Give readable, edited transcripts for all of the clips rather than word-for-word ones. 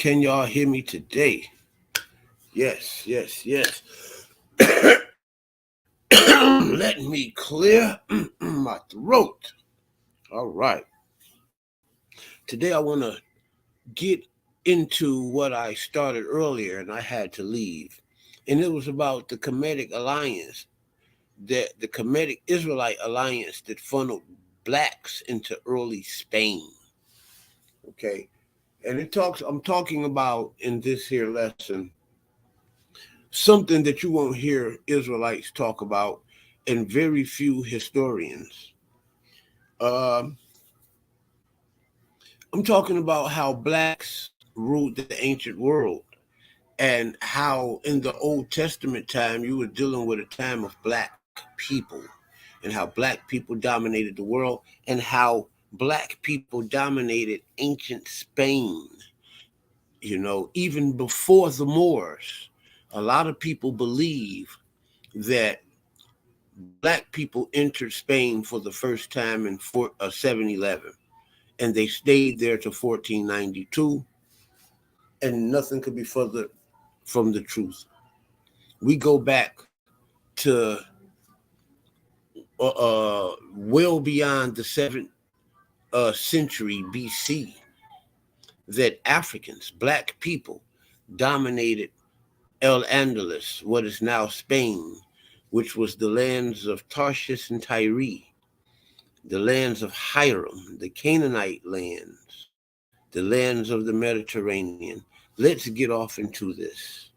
Can y'all hear me today? Yes, yes, yes. Let me clear my throat. All right. Today I want to get into what I started earlier and I had to leave. And it was about the Kemetic alliance, the Kemetic Israelite alliance that funneled blacks into early Spain. Okay. And I'm talking about in this here lesson something that you won't hear Israelites talk about and very few historians. Um, I'm talking about how blacks ruled the ancient world and how in the Old Testament time you were dealing with a time of black people and how black people dominated the world and how black people dominated ancient Spain. Even before the Moors, a lot of people believe that black people entered Spain for the first time in 711, and they stayed there to 1492, and nothing could be further from the truth. We go back to well beyond the 7th century BC that Africans, black people, dominated El Andalus, what is now Spain, which was the lands of Tarshish and Tyre, the lands of Hiram, the Canaanite lands, the lands of the Mediterranean. Let's get off into this.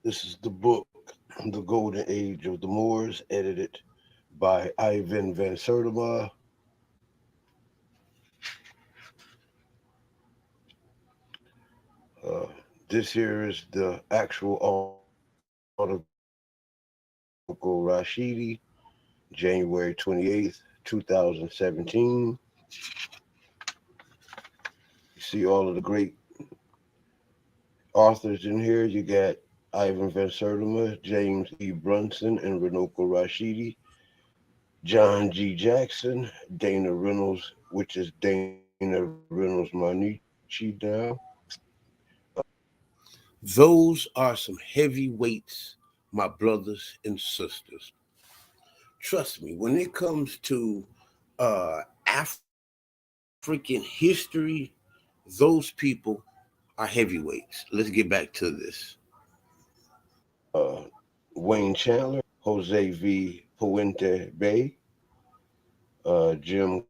This is the book, The Golden Age of the Moors, edited by Ivan van Sertima. This here is the actual article, Rashidi, January 28th, 2017. You see all of the great authors in here. You got Ivan van Sertima, James E. Brunson, and Runoko Rashidi, John G. Jackson, Dana Reynolds, which is Dana Reynolds Manichi now. Those are some heavy weights, my brothers and sisters. Trust me, when it comes to African history, those people are heavyweights. Let's get back to this. Wayne Chandler, Jose V. Puente Bay, Jim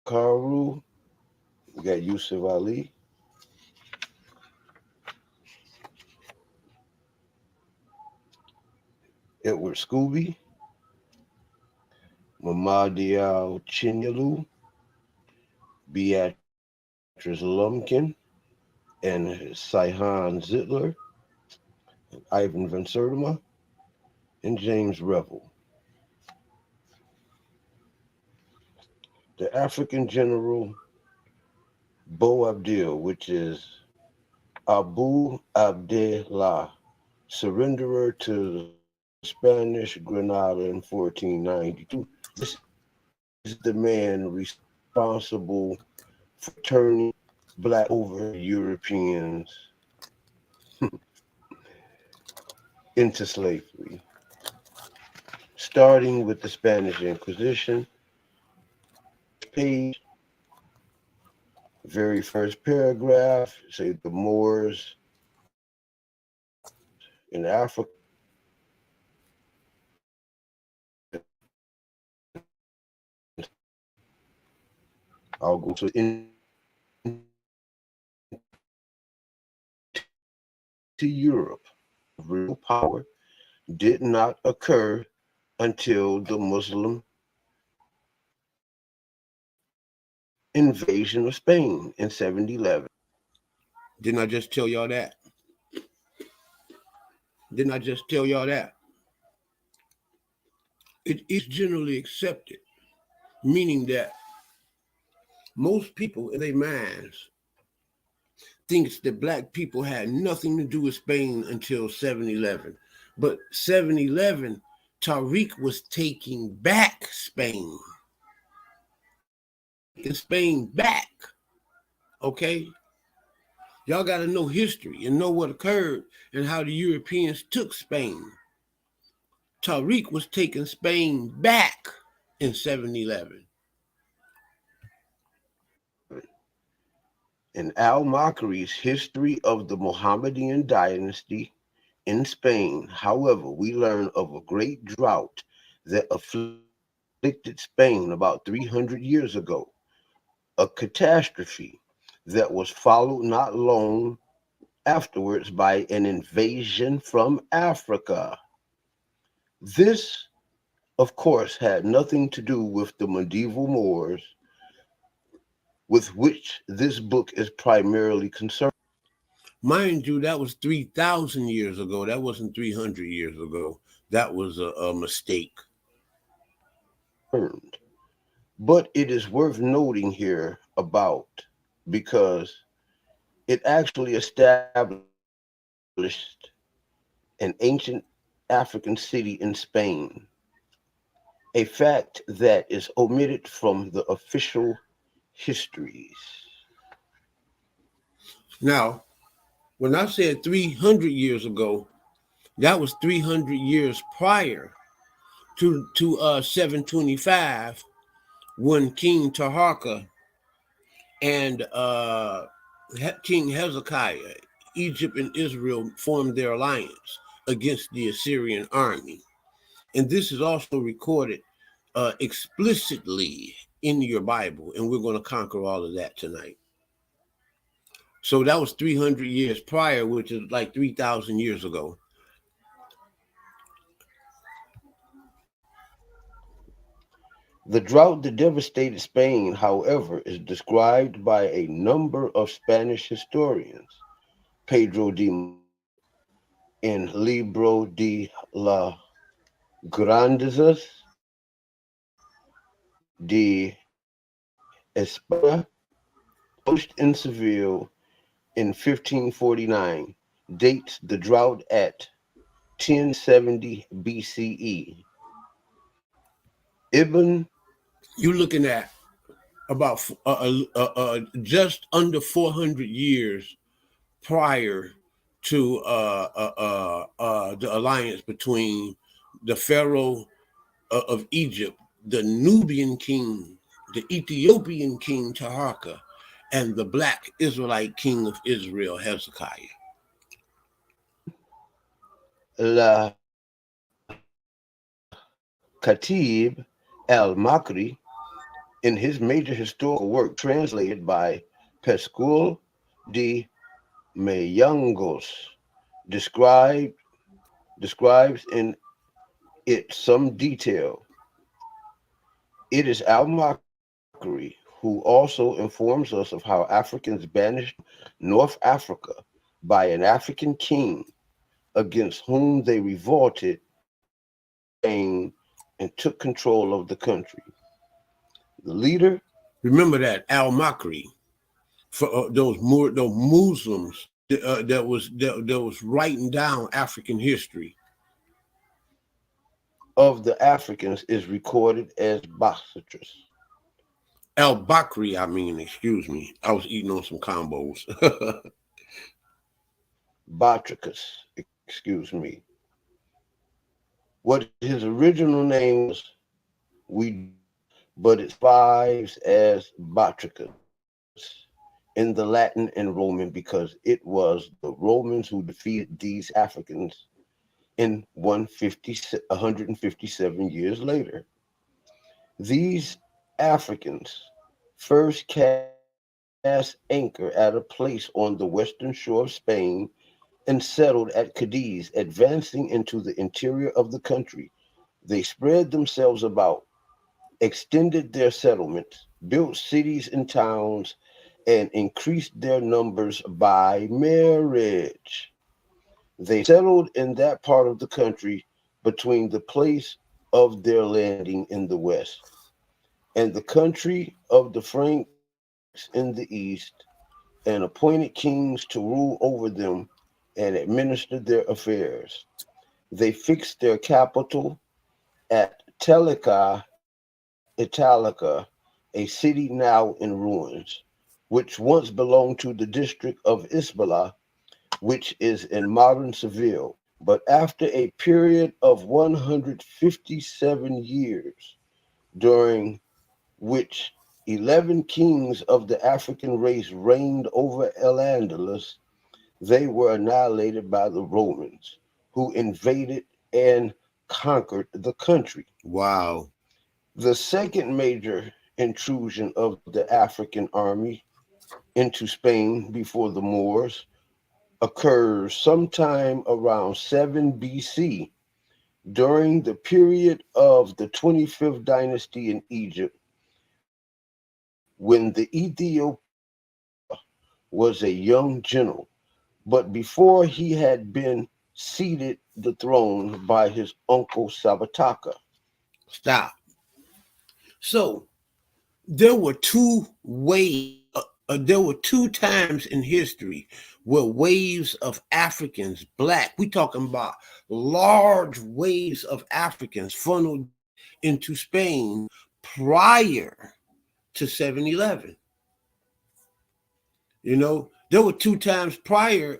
Carew, we got Yusuf Ali, Edward Scooby, Mamadiao Chinyalu, Beatrice Lumpkin, and Saihan Zitler, Ivan van Sertima, and James Revel. The African general Boabdil, which is Abu Abdallah, surrenderer to the Spanish Granada in 1492. This is the man responsible for turning black over Europeans into slavery, starting with the Spanish Inquisition. Page, very first paragraph, say the Moors in Africa. I'll go to Europe. Real power did not occur until the Muslim invasion of Spain in 711. Didn't I just tell y'all that? Didn't I just tell y'all that? It is generally accepted, meaning that most people in their minds thinks that black people had nothing to do with Spain until 7-11. But 7-11, Tariq was taking back Spain. Taking Spain back. Okay? Y'all got to know history and know what occurred and how the Europeans took Spain. Tariq was taking Spain back in 7-11. In al-Makri's History of the Mohammedan Dynasty in Spain, however, we learn of a great drought that afflicted Spain about 300 years ago, a catastrophe that was followed not long afterwards by an invasion from Africa. This, of course, had nothing to do with the medieval Moors, with which this book is primarily concerned. Mind you, that was 3,000 years ago. That wasn't 300 years ago. That was a mistake. But it is worth noting here about because it actually established an ancient African city in Spain, a fact that is omitted from the official histories. Now, when I said 300 years ago, that was 300 years prior to 725, when King Taharka and King Hezekiah, Egypt and Israel formed their alliance against the Assyrian army. And this is also recorded explicitly in your Bible, and we're going to conquer all of that tonight. So that was 300 years prior, which is like 3,000 years ago. The drought that devastated Spain, however, is described by a number of Spanish historians. Pedro de in Libro de la Grandezas de España, published in Seville in 1549, dates the drought at 1070 BCE. Ibn, You're looking at about just under 400 years prior to the alliance between the Pharaoh of Egypt, the Nubian king, the Ethiopian king Taharka, and the black Israelite king of Israel, Hezekiah. la Khatib al-Makri, in his major historical work translated by Pascual de Mayangos, describes in it some detail. It is al-Makri who also informs us of how Africans banished North Africa by an African king against whom they revolted and took control of the country. The leader, Remember that al-Makri for those Muslims that was writing down African history. of the Africans is recorded as Bacchus. Al-Bakri, I mean, excuse me. I was eating on some combos. Bacchus, excuse me. What his original name was, we but it survives as Bacchus in the Latin and Roman because it was the Romans who defeated these Africans in 157 years later. These Africans first cast anchor at a place on the western shore of Spain and settled at Cadiz, advancing into the interior of the country. They spread themselves about, extended their settlements, built cities and towns, and increased their numbers by marriage. They settled in that part of the country between the place of their landing in the west and the country of the Franks in the east, and appointed kings to rule over them and administer their affairs. They fixed their capital at Italica, a city now in ruins, which once belonged to the district of Isbala, which is in modern Seville. But after a period of 157 years, during which 11 kings of the African race reigned over El-Andalus, they were annihilated by the Romans, who invaded and conquered the country. Wow. The second major intrusion of the African army into Spain before the Moors occurs sometime around 7 BC during the period of the 25th dynasty in Egypt, when the Ethiopian was a young general, but before he had been seated the throne by his uncle Sabataka. Stop. So there were there were two times in history where waves of Africans, black, we talking about large waves of Africans funneled into Spain prior to 7-Eleven. You know, there were two times prior,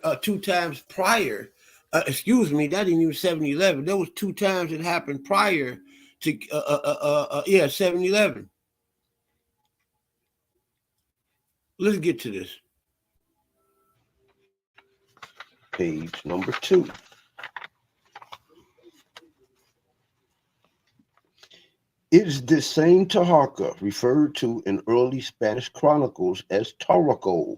excuse me, that didn't even 7-Eleven. There was two times it happened prior to, 7-Eleven. Let's get to this. Page number 2. It is this same Taharka referred to in early Spanish chronicles as Taraco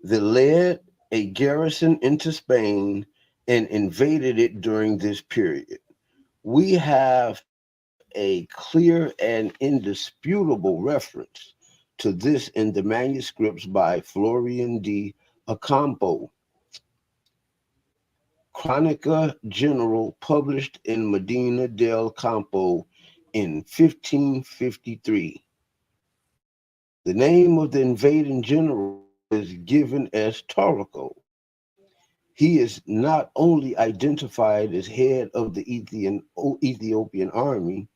that led a garrison into Spain and invaded it during this period. We have a clear and indisputable reference to this in the manuscripts by Florian de Ocampo, Chronica General, published in Medina del Campo in 1553. The name of the invading general is given as Taraco. He is not only identified as head of the Ethiopian army,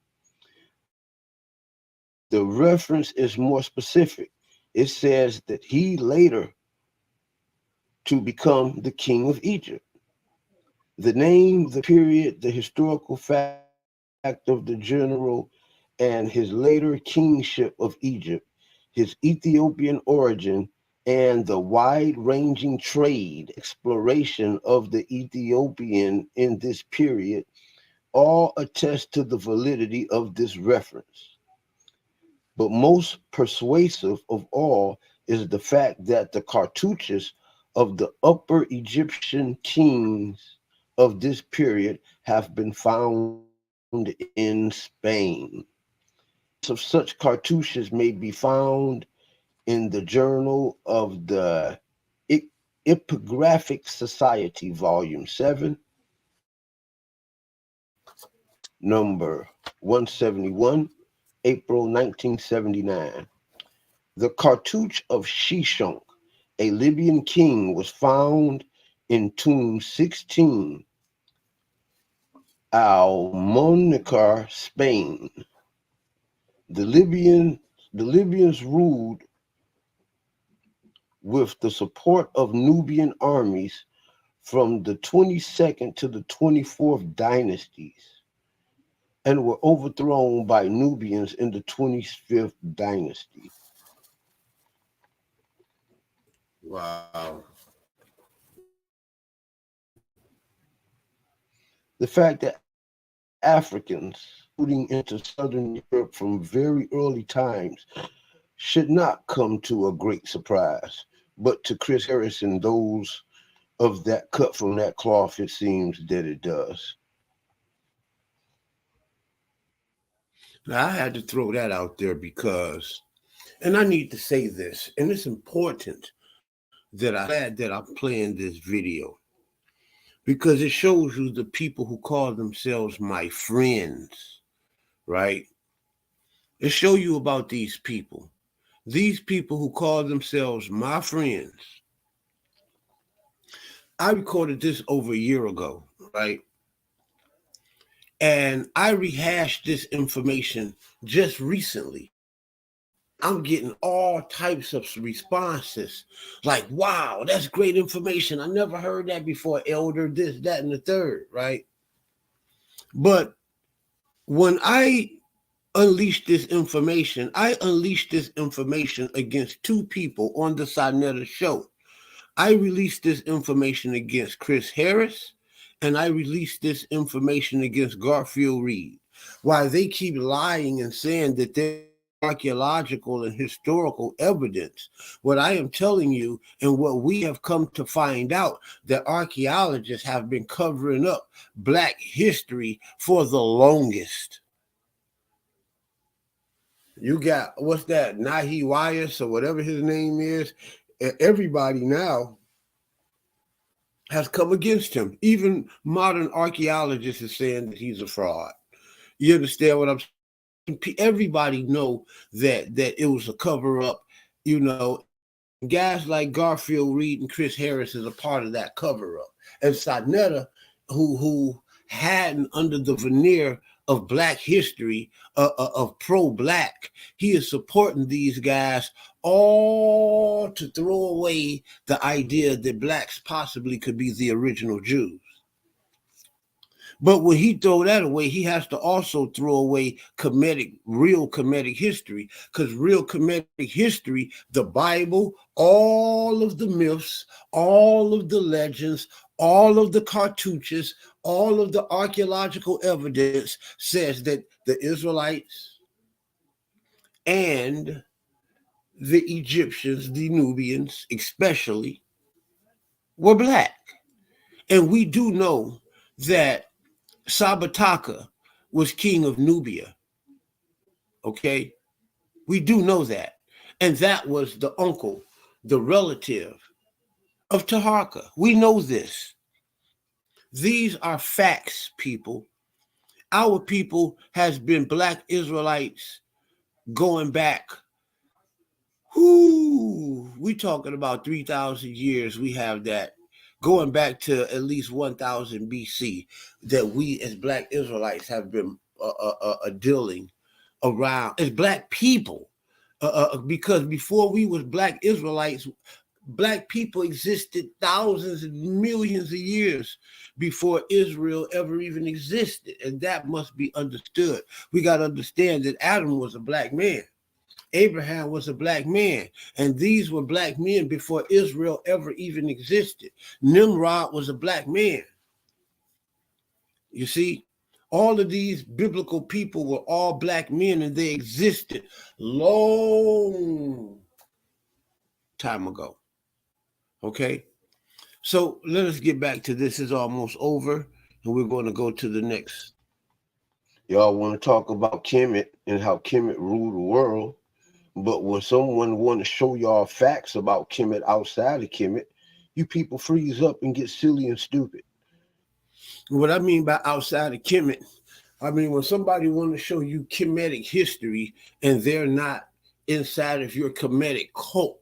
the reference is more specific. It says that he later to become the king of Egypt. The name, the period, the historical fact of the general, and his later kingship of Egypt, his Ethiopian origin, and the wide-ranging trade exploration of the Ethiopian in this period all attest to the validity of this reference. But most persuasive of all is the fact that the cartouches of the Upper Egyptian kings of this period have been found in Spain. Evidence of such cartouches may be found in the Journal of the Epigraphic Society, Volume 7, number 171, April 1979. The cartouche of Shishonk, a Libyan king, was found in tomb 16, Almonikar, Spain. The Libyans ruled with the support of Nubian armies from the 22nd to the 24th dynasties and were overthrown by Nubians in the 25th dynasty. Wow. The fact that Africans moving into southern Europe from very early times should not come to a great surprise, but to Chris Harris and those of that cut from that cloth, it seems that it does. Now, I had to throw that out there because, and I need to say this, and it's important that I'm glad that I'm playing this video because it shows you the people who call themselves my friends, right? It shows you about these people. these people who call themselves my friends, I recorded this over a year ago, right? And I rehashed this information just recently. I'm getting all types of responses like, wow, that's great information. I never heard that before, elder, this, that, and the third, right? But when I I unleashed this information against two people on the Sinetta show. I released this information against Chris Harris, and I released this information against Garfield Reed. While they keep lying and saying that there's archaeological and historical evidence, what I am telling you and what we have come to find out, that archaeologists have been covering up Black history for the longest. You got, what's that, Nahi Wyas or whatever his name is. Everybody now has come against him. Even modern archaeologists are saying that he's a fraud. You understand what I'm saying? Everybody know that it was a cover up, you know. Guys like Garfield Reed and Chris Harris is a part of that cover up. And Sinetta, who had under the veneer of Black history, of pro-Black, he is supporting these guys all to throw away the idea that Blacks possibly could be the original Jews. But when he throw that away, he has to also throw away real Kemetic history, because real Kemetic history, the Bible, all of the myths, all of the legends, all of the cartouches, all of the archaeological evidence says that the Israelites and the Egyptians, the Nubians especially, were Black. And we do know that Sabataka was king of Nubia. Okay? We do know that. And that was the uncle, the relative of Taharka. We know this. These are facts, people. Our people has been Black Israelites going back. We talking about 3,000 years. We have that going back to at least 1,000 BC that we as Black Israelites have been dealing around as Black people, because before we was Black Israelites, Black people existed thousands and millions of years before Israel ever even existed, and that must be understood. We got to understand that Adam was a Black man. Abraham was a Black man, and these were Black men before Israel ever even existed. Nimrod was a Black man. You see, all of these biblical people were all Black men, and they existed long time ago. Okay, so let us get back to this. Is almost over, and we're going to go to the next. Y'all want to talk about Kemet and how Kemet ruled the world, but when someone want to show y'all facts about Kemet outside of Kemet, you people freeze up and get silly and stupid. What I mean by outside of Kemet, I mean when somebody want to show you Kemetic history and they're not inside of your Kemetic cult,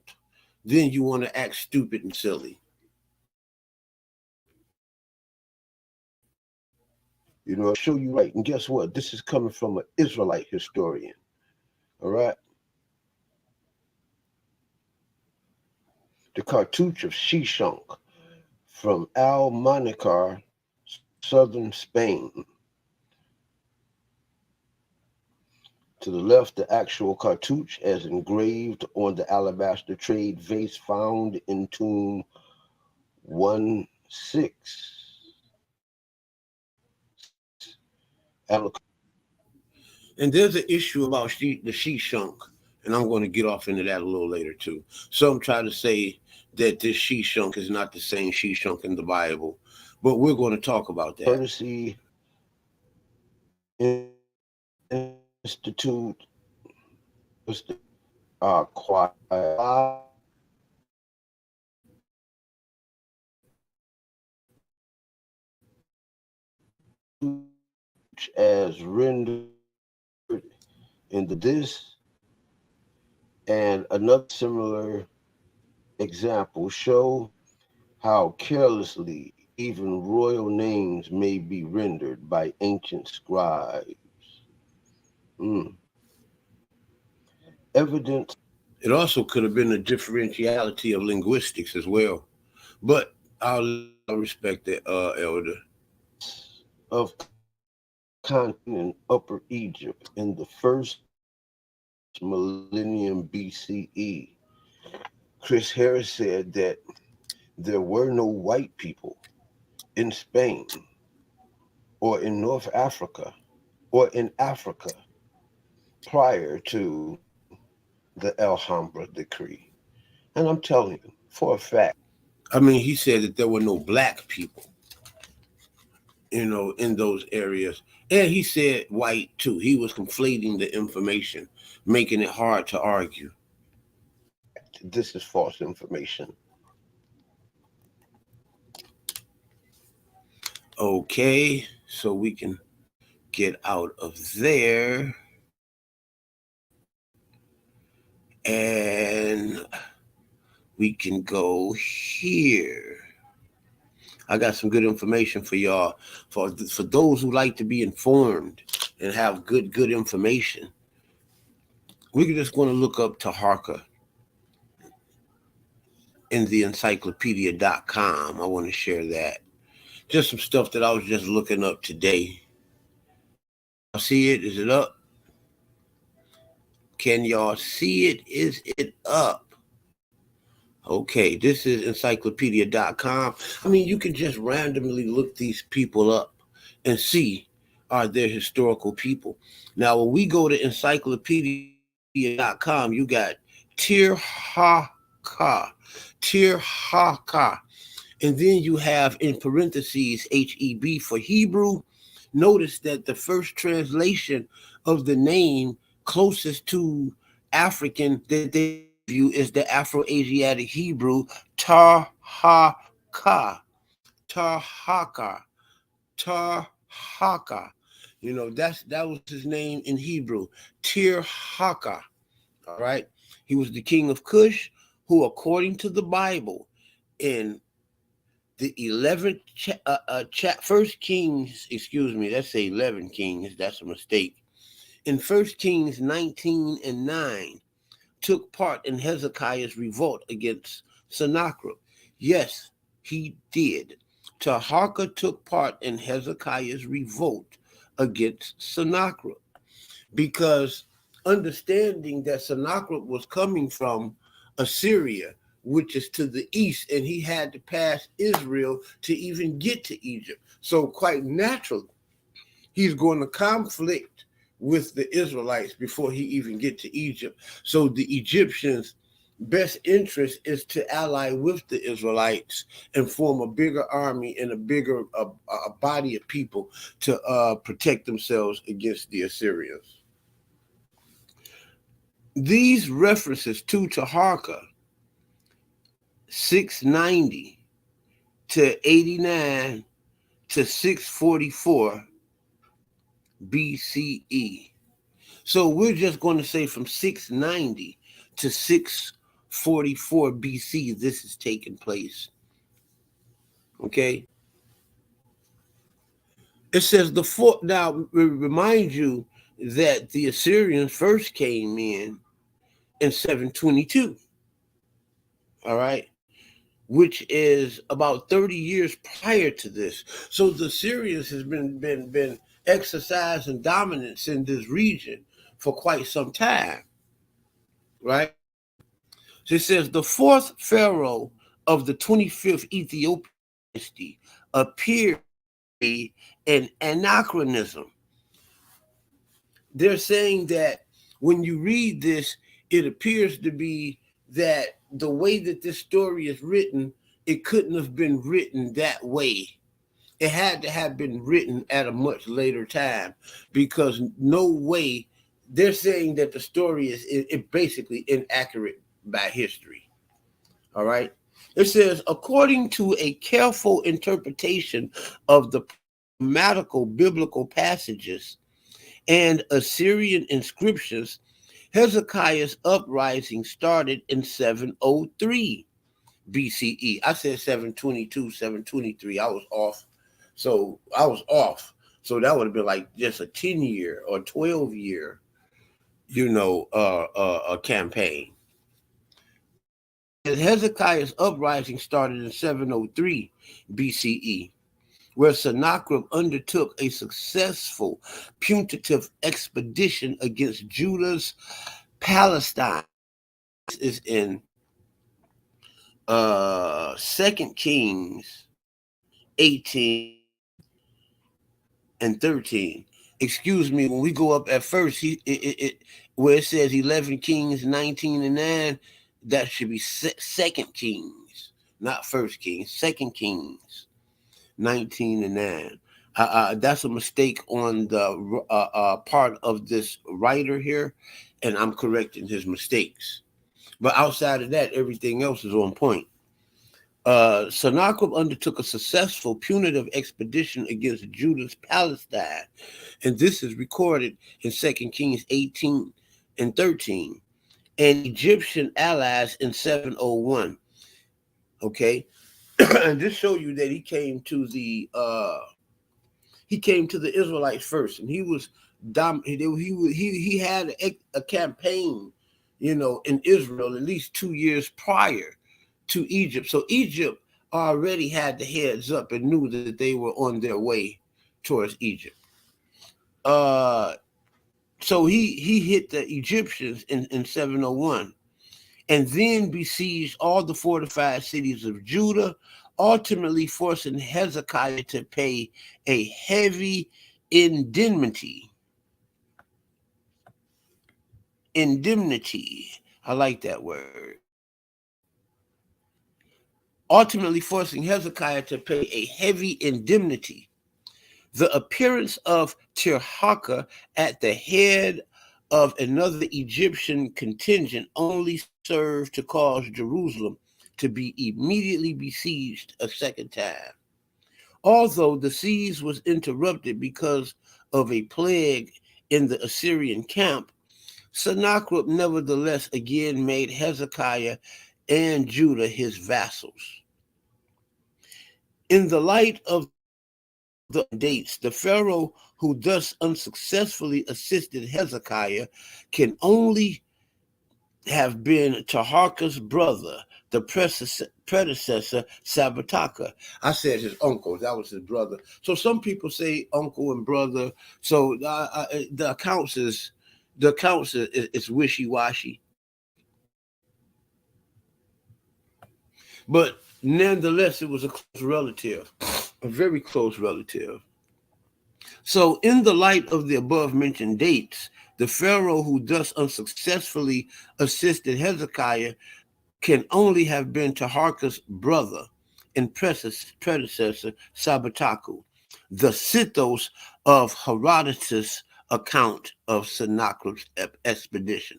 then you want to act stupid and silly. You know, show you right. And guess what? This is coming from an Israelite historian. All right. The cartouche of Shishonk from Al-Manikar, southern Spain. To the left, the actual cartouche as engraved on the alabaster trade vase found in tomb 1-6. And there's an issue about the Shishunk, and I'm going to get off into that a little later too. Some try to say that this Shishunk is not the same Shishunk in the Bible, but we're going to talk about that. Courtesy Institute was quiet as rendered in the this And another similar example show how carelessly even royal names may be rendered by ancient scribes. Mm. Evidence It also could have been a differentiality of linguistics as well. But I'll respect that, Elder. of continent in Upper Egypt in the first millennium BCE. Chris Harris said that there were no white people in Spain or in North Africa or in Africa prior to the Alhambra decree. And I'm telling you, for a fact, I mean, he said that there were no black people, in those areas. And he said white too. He was conflating the information, making it hard to argue. this is false information. Okay, so we can get out of there and we can go here. I got some good information for y'all. For those who like to be informed and have good information, we're just going to look up Taharka in the encyclopedia.com. I want to share that. Just some stuff that I was just looking up today. Can y'all see it? Is it up? Can y'all see it? Is it up? Okay, this is encyclopedia.com. I mean, you can just randomly look these people up and see are they historical people. Now, when we go to encyclopedia.com, you got Tirhaka, Tirhaka, and then you have in parentheses HEB for Hebrew. Notice that the first translation of the name closest to African that they give you is the Afro-Asiatic Hebrew Tarhaka. Tarhaka. Tarhaka. That was his name in Hebrew. Tirhaka. All right. He was the king of Cush, who, according to the Bible, in the 11th First Kings, excuse me, let's say 11 Kings, that's a mistake. In First Kings 19 and 9, took part in Hezekiah's revolt against Sennacherib. Yes, he did. Taharka took part in Hezekiah's revolt against Sennacherib because understanding that Sennacherib was coming from Assyria, which is to the east, and he had to pass Israel to even get to Egypt. So quite naturally, he's going to conflict with the Israelites before he even get to Egypt. So the Egyptians' best interest is to ally with the Israelites and form a bigger army and a bigger a body of people to protect themselves against the Assyrians. These references to Taharka 690 to 89 to 644 BCE. So we're just going to say from 690 to 644 BC, this is taking place. Okay. It says the fourth. Now, we remind you that the Assyrians first came in 722. All right. Which is about 30 years prior to this. So the Assyrians has been exercising dominance in this region for quite some time. Right. So it says the fourth pharaoh of the 25th Ethiopian dynasty appeared to be an anachronism. They're saying that when you read this, it appears to be that the way that this story is written, it couldn't have been written that way. It had to have been written at a much later time because no way they're saying that the story is basically inaccurate by history. All right. It says, according to a careful interpretation of the grammatical biblical passages and Assyrian inscriptions, Hezekiah's uprising started in 703 BCE. I said 722, 723. I was off. So that would have been like just a 10-year or 12-year, a campaign. Hezekiah's uprising started in 703 BCE, where Sennacherib undertook a successful punitive expedition against Judah's Palestine. This is in 2 Kings 18 and 13. Excuse me, when we go up at first, where it says 11 Kings 19 and 9, that should be 2 Kings, not 1 Kings, 2 Kings 19 and 9. That's a mistake on the part of this writer here, and I'm correcting his mistakes. But outside of that, everything else is on point. Sennacherib undertook a successful punitive expedition against Judah's Palestine, and this is recorded in 2 Kings 18 and 13, and Egyptian allies in 701. Okay, and this shows you that he came to the Israelites first, and he was he had a campaign, in Israel at least 2 years prior to Egypt. So Egypt already had the heads up and knew that they were on their way towards Egypt. So he hit the Egyptians in 701, and then besieged all the fortified cities of Judah, ultimately forcing Hezekiah to pay a heavy indemnity. I like that word. Ultimately forcing Hezekiah to pay a heavy indemnity. The appearance of Tirhakah at the head of another Egyptian contingent only served to cause Jerusalem to be immediately besieged a second time. Although the siege was interrupted because of a plague in the Assyrian camp, Sennacherib nevertheless again made Hezekiah and Judah his vassals. In the light of the dates, the Pharaoh who thus unsuccessfully assisted Hezekiah can only have been Taharka's brother, the predecessor Sabataka. I said his uncle, that was his brother. So some people say uncle and brother. So the accounts is wishy-washy. But nonetheless, it was a close relative, a very close relative. So in the light of the above mentioned dates, the Pharaoh who thus unsuccessfully assisted Hezekiah can only have been Taharka's brother and predecessor Sabataku, the Sithos of Herodotus' account of Sennacherib's expedition.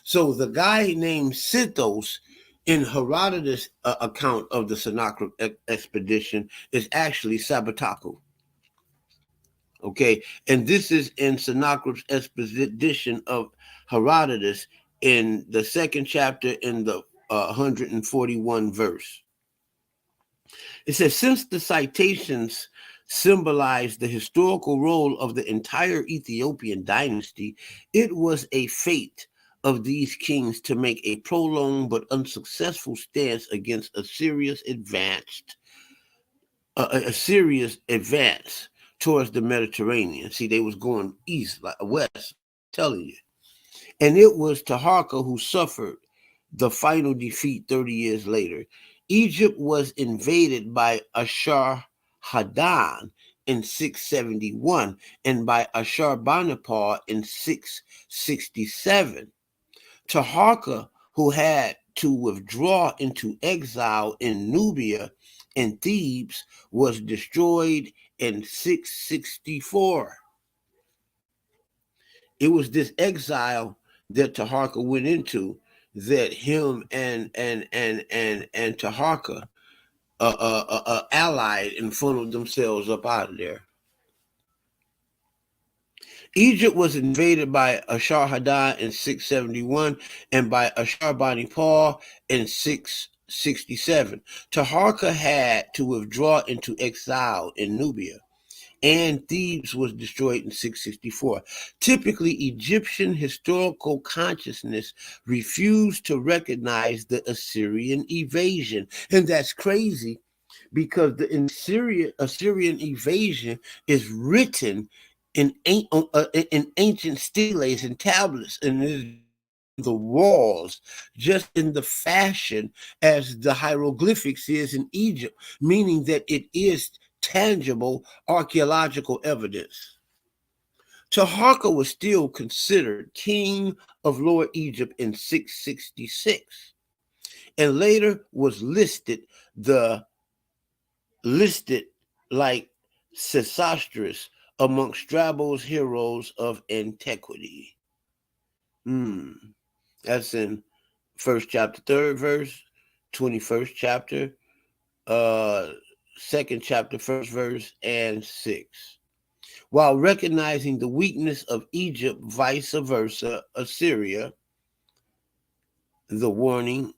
So the guy named Sithos in Herodotus' account of the Sennacherib expedition is actually Sabataku. Okay, and this is in Sennacherib's expedition of Herodotus in the second chapter in the 141 verse. It says, since the citations symbolize the historical role of the entire Ethiopian dynasty, it was a fate of these kings to make a prolonged but unsuccessful stance against a serious advance towards the Mediterranean. See, they was going east, like west, telling you. And it was Taharka who suffered the final defeat 30 years later. Egypt was invaded by Ashur-Hadan in 671 and by Ashur-Banipal in 667. Taharka, who had to withdraw into exile in Nubia and Thebes, was destroyed in 664. It was this exile that Taharka went into that him and Taharka allied and funneled themselves up out of there. Egypt was invaded by Ashur-hadar in 671 and by Ashur-bani-pal in 667. Taharqa had to withdraw into exile in Nubia, and Thebes was destroyed in 664. Typically, Egyptian historical consciousness refused to recognize the Assyrian invasion. And that's crazy because the Assyrian invasion is written in ancient steles and tablets, and is on the walls, just in the fashion as the hieroglyphics is in Egypt, meaning that it is tangible archaeological evidence. Taharqa was still considered king of Lower Egypt in 666, and later was listed like Sesostris among Strabo's heroes of antiquity. That's in first chapter, third verse, 21st chapter, second chapter, first verse, and 6. While recognizing the weakness of Egypt, vice versa, Assyria, the warning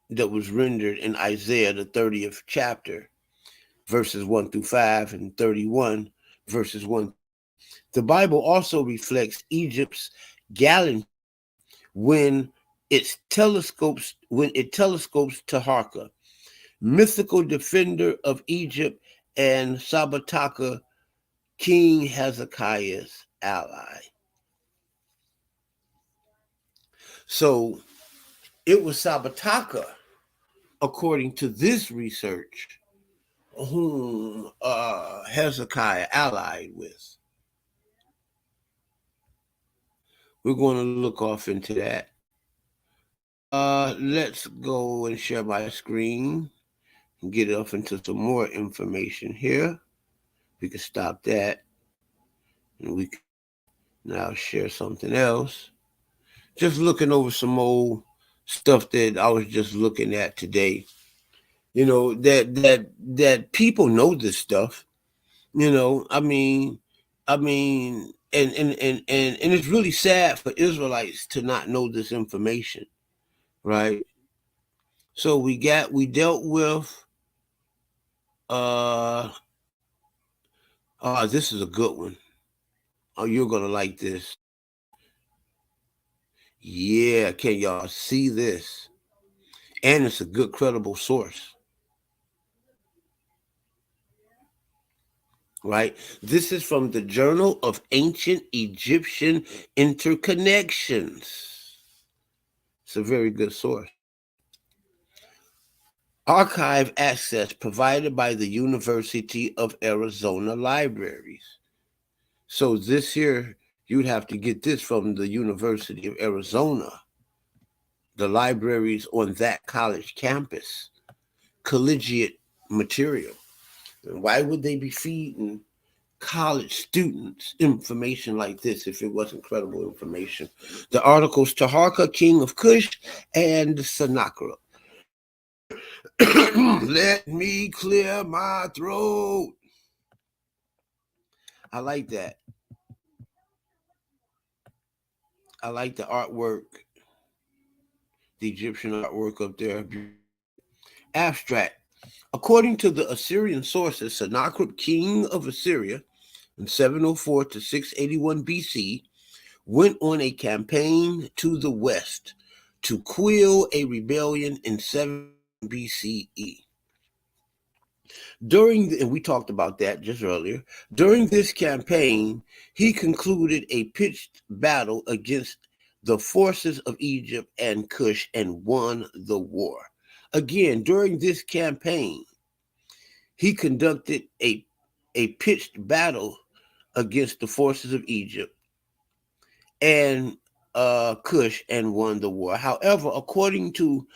that was rendered in Isaiah, the 30th chapter, verses 1 through 5, and 31, verses 1. The Bible also reflects Egypt's gallantry when it telescopes Taharqa, mythical defender of Egypt and Sabbataka, King Hezekiah's ally. So it was Sabbataka, according to this research, whom Hezekiah allied with. We're going to look off into that. Let's go and share my screen and get off into some more information here. We can stop that, and we can now share something else. Just looking over some old stuff that I was just looking at today. You know, that people know this stuff. You know, and it's really sad for Israelites to not know this information, right? So we dealt with this is a good one. Oh, you're gonna like this. Yeah, can y'all see this? And it's a good credible source. Right? This is from the Journal of Ancient Egyptian Interconnections. It's a very good source. Archive access provided by the University of Arizona Libraries. So this here, you'd have to get this from the University of Arizona, the libraries on that college campus, collegiate material. And why would they be feeding college students information like this if it wasn't credible information? The articles Taharqa, King of Kush, and Sennacherib. Let me clear my throat. I like that. I like the artwork, the Egyptian artwork up there. Abstract. According to the Assyrian sources, Sennacherib, king of Assyria, in 704 to 681 BC, went on a campaign to the west to quell a rebellion in 7 BCE. And we talked about that just earlier, during this campaign, he concluded a pitched battle against the forces of Egypt and Cush and won the war. Again, during this campaign, he conducted a pitched battle against the forces of Egypt and Cush and won the war. However, according to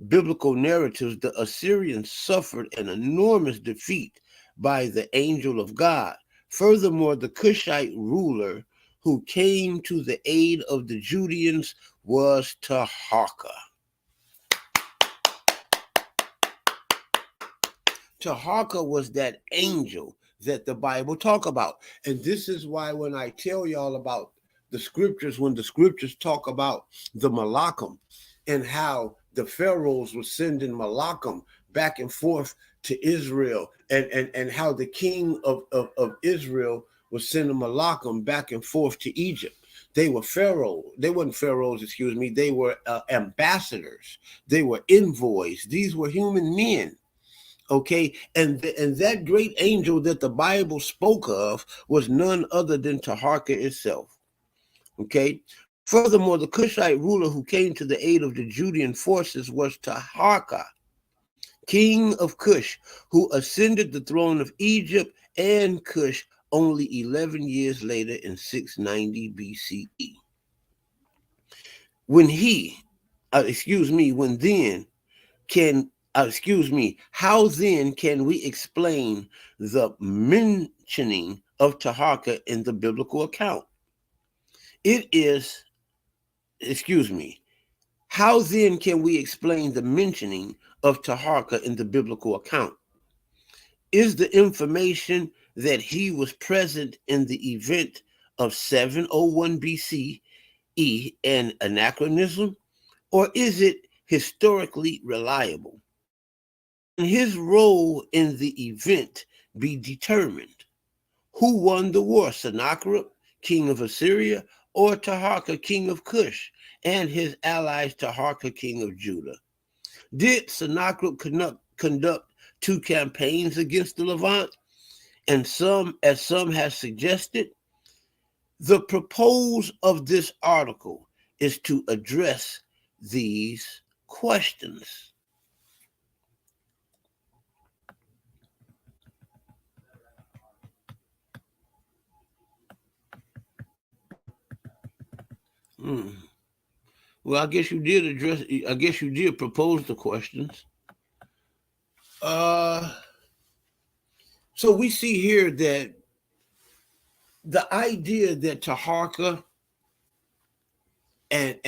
biblical narratives, the Assyrians suffered an enormous defeat by the angel of God. Furthermore, the Cushite ruler who came to the aid of the Judeans was Taharqa. Taharqa was that angel that the Bible talk about. And this is why when I tell y'all about the scriptures, when the scriptures talk about the Malachim and how the pharaohs were sending Malachim back and forth to Israel, and how the king of Israel was sending Malachim back and forth to Egypt. They were pharaohs. They weren't pharaohs, excuse me. They were ambassadors. They were envoys. These were human men. Okay, and that great angel that the Bible spoke of was none other than Taharka itself. Okay, furthermore, the Cushite ruler who came to the aid of the Judean forces was Taharka, king of Cush, who ascended the throne of Egypt and Cush only 11 years later in 690 BCE. When how then can we explain the mentioning of Taharka in the biblical account? How then can we explain the mentioning of Taharka in the biblical account? Is the information that he was present in the event of 701 BCE an anachronism, or is it historically reliable? Can his role in the event be determined? Who won the war, Sennacherib, king of Assyria, or Taharka, king of Cush, and his allies Taharka, king of Judah? Did Sennacherib conduct two campaigns against the Levant? And some have suggested, the purpose of this article is to address these questions. Well, I guess you did propose the questions. So we see here that the idea that Taharka and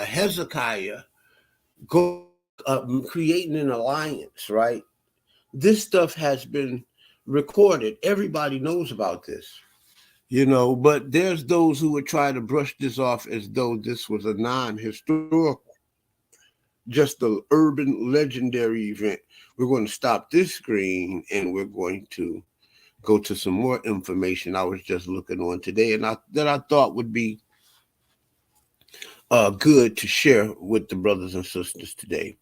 Hezekiah go creating an alliance, right? This stuff has been recorded. Everybody knows about this, but there's those who would try to brush this off as though this was a non-historical, just an urban legendary event. We're going to stop this screen and we're going to go to some more information I was just looking on today, and that I thought would be good to share with the brothers and sisters today.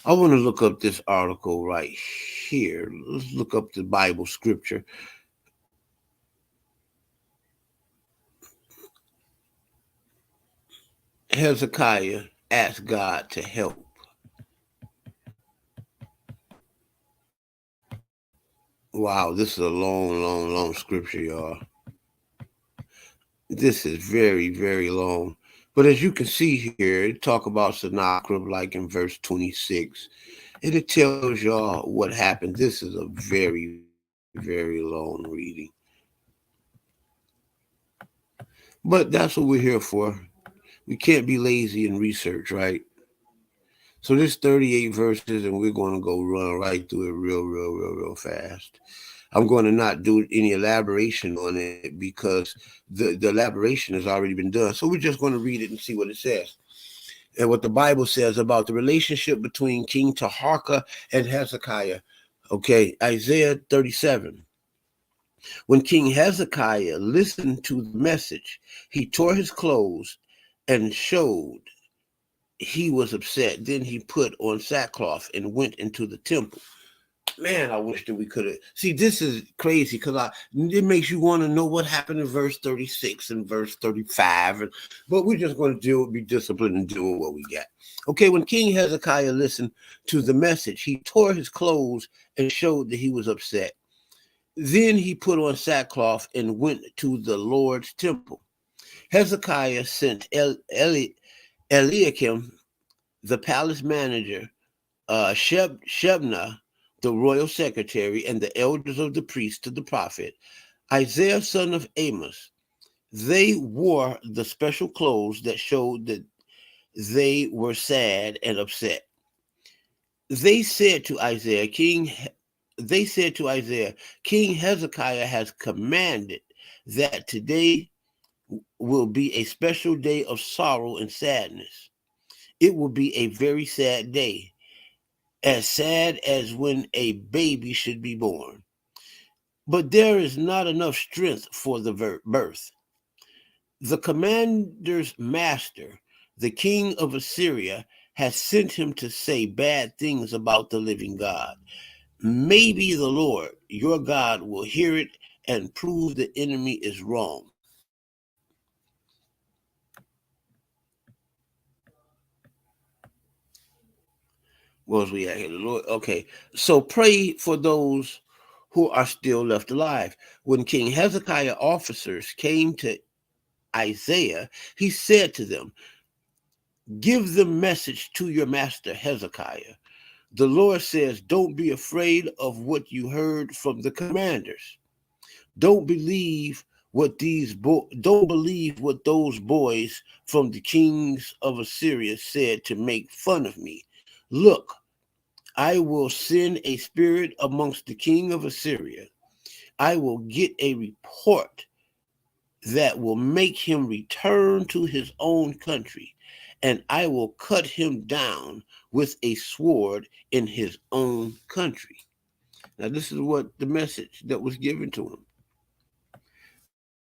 I want to look up this article right here. Let's look up the Bible scripture. Hezekiah asked God to help. Wow, this is a long scripture, y'all. This is very, very long. But as you can see here, it talk about Sennacherib like in verse 26. And it tells y'all what happened. This is a very, very long reading. But that's what we're here for. We can't be lazy in research, right? So there's 38 verses, and we're going to go run right through it real fast. I'm going to not do any elaboration on it because the elaboration has already been done. So we're just going to read it and see what it says. And what the Bible says about the relationship between King Taharka and Hezekiah. Okay, Isaiah 37. When King Hezekiah listened to the message, he tore his clothes and showed he was upset. Then he put on sackcloth and went into the temple. Man, I wish that we could have. See, this is crazy because it makes you want to know what happened in verse 36 and verse 35. But we're just going to be disciplined and do what we got. Okay, when King Hezekiah listened to the message, he tore his clothes and showed that he was upset. Then he put on sackcloth and went to the Lord's temple. Hezekiah sent Eliakim, the palace manager, Shebna, the royal secretary, and the elders of the priests to the prophet, Isaiah, son of Amos. They wore the special clothes that showed that they were sad and upset. they said to Isaiah, King Hezekiah has commanded that today will be a special day of sorrow and sadness. It will be a very sad day, as sad as when a baby should be born. But there is not enough strength for the birth. The commander's master, the king of Assyria, has sent him to say bad things about the living God. Maybe the Lord, your God, will hear it and prove the enemy is wrong. Where's we at here? The Lord. Okay. So pray for those who are still left alive. When King Hezekiah officers came to Isaiah, he said to them, give the message to your master Hezekiah. The Lord says, don't be afraid of what you heard from the commanders. Don't believe don't believe what those boys from the kings of Assyria said to make fun of me. Look, I will send a spirit amongst the king of Assyria. I will get a report that will make him return to his own country, and I will cut him down with a sword in his own country. Now, this is what the message that was given to him.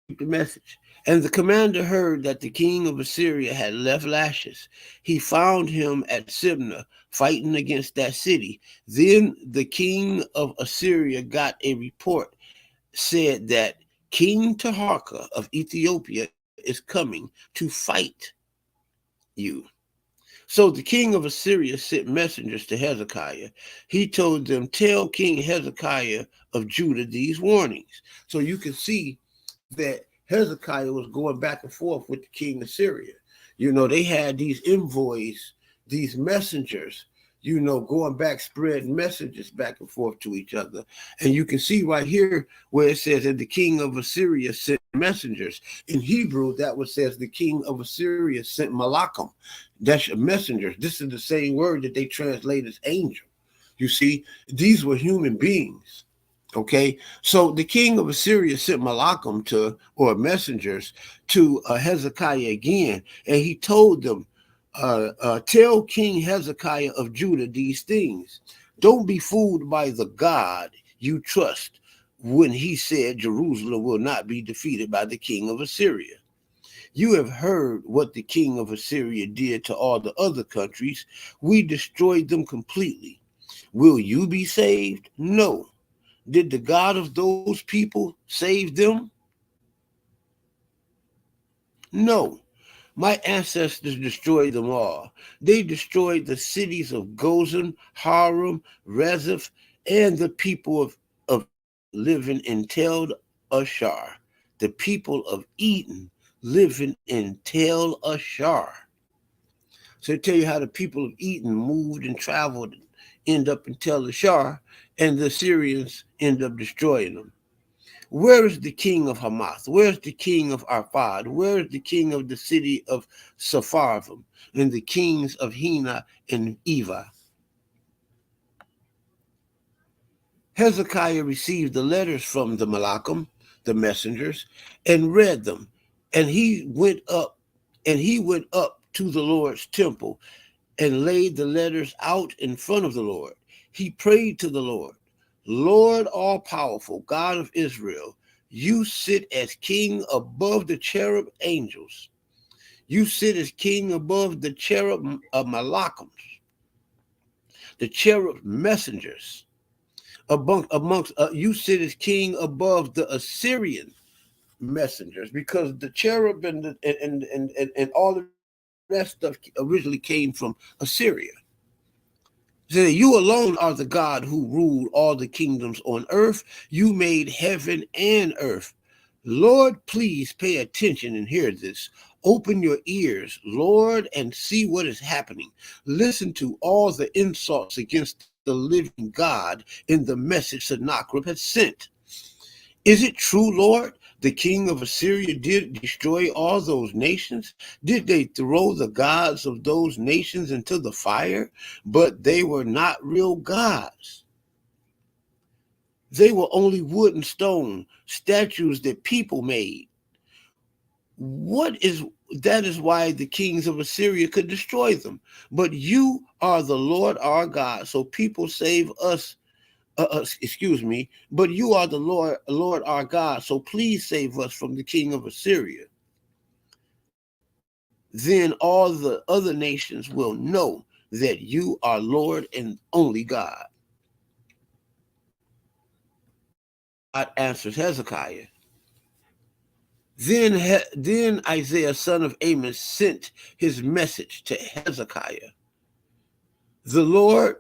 Read the message. And the commander heard that the king of Assyria had left Lachish. He found him at Sibna, fighting against that city. Then the king of Assyria got a report, said that King Taharka of Ethiopia is coming to fight you. So the king of Assyria sent messengers to Hezekiah. He told them, tell King Hezekiah of Judah these warnings. So you can see that Hezekiah was going back and forth with the king of Syria. They had these envoys, these messengers, going back, spreading messages back and forth to each other. And you can see right here where it says that the king of Assyria sent messengers. In Hebrew, that one says the king of Assyria sent malachim. That's messengers. This is the same word that they translate as angel. You see, these were human beings. Okay, so the king of Assyria sent malachim messengers to Hezekiah again, and he told them, tell King Hezekiah of Judah these things. Don't be fooled by the God you trust when he said Jerusalem will not be defeated by the king of Assyria. You have heard what the king of Assyria did to all the other countries. We destroyed them completely. Will you be saved? No. Did the God of those people save them? No. My ancestors destroyed them all. They destroyed the cities of Gozan, Haram, Rezeph, and the people of living in Tel Ashar. The people of Eden living in Tel Ashar. So they tell you how the people of Eden moved and traveled and end up in Tel Ashar, and the Syrians end up destroying them. Where is the king of Hamath? Where is the king of Arpad? Where is the king of the city of Sepharvaim and the kings of Hena and Eva? Hezekiah received the letters from the malachim, the messengers, and read them. And he went up to the Lord's temple and laid the letters out in front of the Lord. He prayed to the Lord, Lord all-powerful, God of Israel, you sit as king above the cherub angels. You sit as king above the cherub malachims, the cherub messengers. You sit as king above the Assyrian messengers, because the cherub and all the rest stuff originally came from Assyria. So you alone are the God who ruled all the kingdoms on earth. You made heaven and earth. Lord, please pay attention and hear this. Open your ears, Lord, and see what is happening. Listen to all the insults against the living God in the message Sennacherib has sent. Is it true, Lord, the king of Assyria did destroy all those nations? Did they throw the gods of those nations into the fire? But they were not real gods. They were only wood and stone statues that people made. That is why the kings of Assyria could destroy them. But you are the Lord our God. So people save us. Excuse me. But you are the Lord our God. So please save us from the king of Assyria. Then all the other nations will know that you are Lord and only God. God answers Hezekiah. Then Isaiah, son of Amos, sent his message to Hezekiah. The Lord,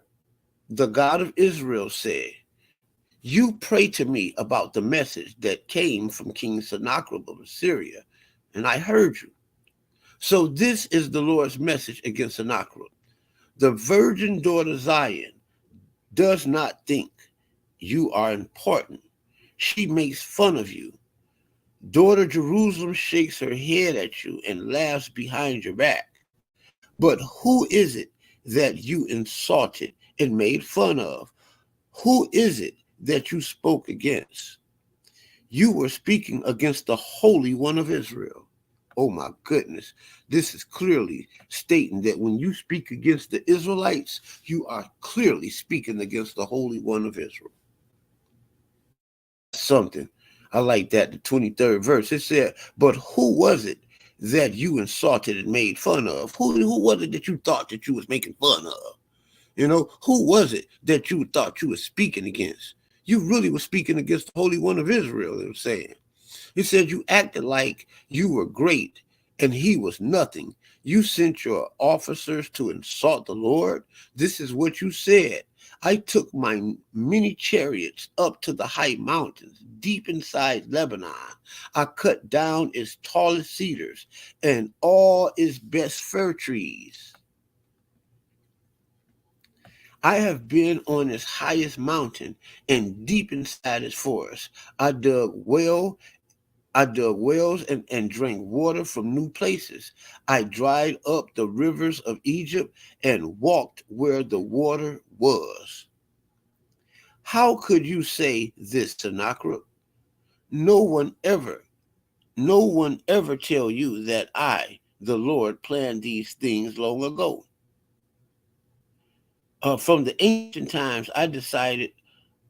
the God of Israel, said, you pray to me about the message that came from King Sennacherib of Assyria, and I heard you. So this is the Lord's message against Sennacherib. The virgin daughter Zion does not think you are important. She makes fun of you. Daughter Jerusalem shakes her head at you and laughs behind your back. But who is it that you insulted and made fun of? Who is it that you spoke against? You were speaking against the Holy One of Israel. Oh my goodness. This is clearly stating that when you speak against the Israelites, you are clearly speaking against the Holy One of Israel. Something. I like that, the 23rd verse. It said, but who was it that you insulted and made fun of? Who was it that you thought that you was making fun of? You know, who was it that you thought you were speaking against? You really were speaking against the Holy One of Israel, it was saying. He said you acted like you were great and he was nothing. You sent your officers to insult the Lord. This is what you said. I took my many chariots up to the high mountains, deep inside Lebanon. I cut down its tallest cedars and all its best fir trees. I have been on its highest mountain and deep inside its forest. I dug wells and drank water from new places. I dried up the rivers of Egypt and walked where the water was. How could you say this, Sennacherib? No one ever, no one ever tell you that I, the Lord, planned these things long ago. From the ancient times, I decided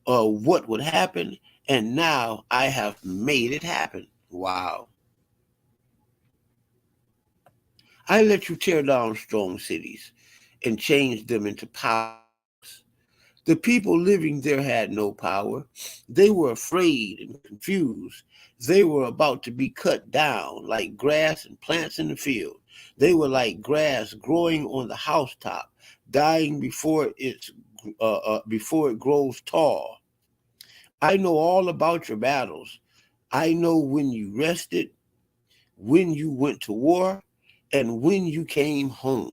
what would happen, and now I have made it happen. Wow. I let you tear down strong cities and change them into power. The people living there had no power. They were afraid and confused. They were about to be cut down like grass and plants in the field. They were like grass growing on the housetop, dying before it grows tall. I know all about your battles. I know when you rested, when you went to war, and when you came home.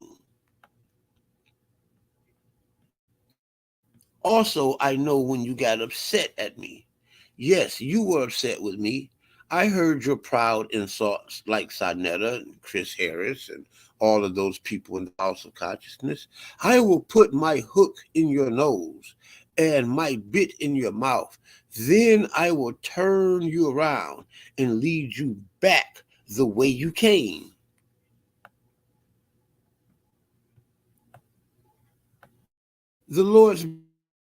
Also, I know when you got upset at me. Yes, you were upset with me. I heard your proud insults like Sonetta and Chris Harris and all of those people in the House of Consciousness. I will put my hook in your nose and my bit in your mouth. Then I will turn you around and lead you back the way you came. The Lord's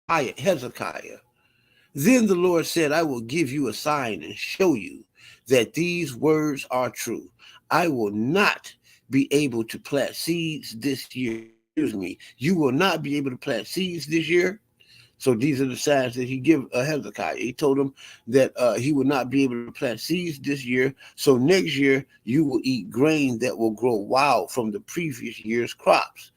Hezekiah. Then the Lord said, I will give you a sign and show you that these words are true. I will not be able to plant seeds this year. Excuse me. You will not be able to plant seeds this year. So these are the signs that he gave Hezekiah. He told him that he would not be able to plant seeds this year. So next year, you will eat grain that will grow wild from the previous year's crops.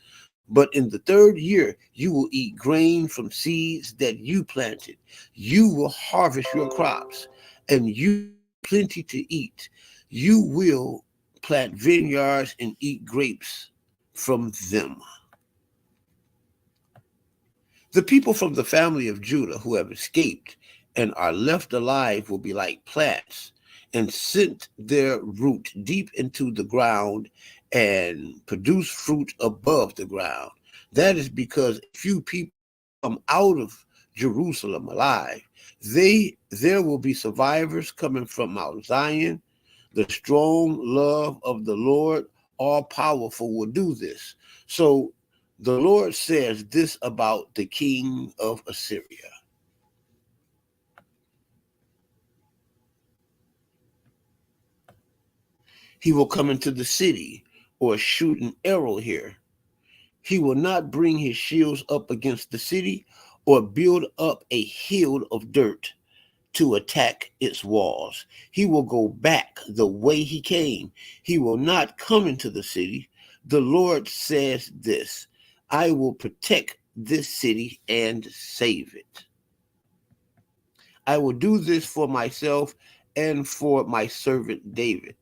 But in the third year, you will eat grain from seeds that you planted. You will harvest your crops, and you plenty to eat. You will plant vineyards and eat grapes from them. The people from the family of Judah who have escaped and are left alive will be like plants and sent their root deep into the ground and produce fruit above the ground. That is because a few people come out of Jerusalem alive. There will be survivors coming from Mount Zion. The strong love of the Lord, all powerful, will do this. So the Lord says this about the king of Assyria. He will come into the city or shoot an arrow here. He will not bring his shields up against the city or build up a hill of dirt to attack its walls. He will go back the way he came. He will not come into the city. The Lord says this: I will protect this city and save it. I will do this for myself and for my servant David.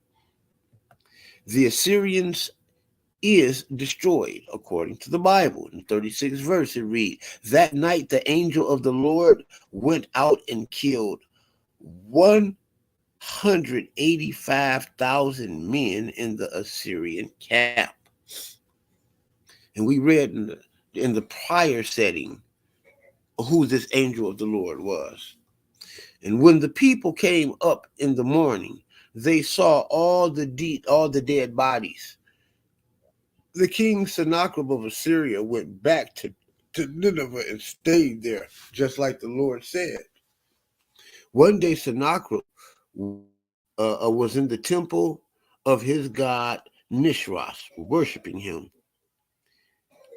The Assyrians is destroyed, according to the Bible. In the 36th verse, it reads, that night the angel of the Lord went out and killed 185,000 men in the Assyrian camp. And we read in the prior setting who this angel of the Lord was. And when the people came up in the morning, they saw all the dead bodies. The king Sennacherib of Assyria went back to Nineveh and stayed there, just like the Lord said. One day Sennacherib was in the temple of his god Nishras, worshiping him.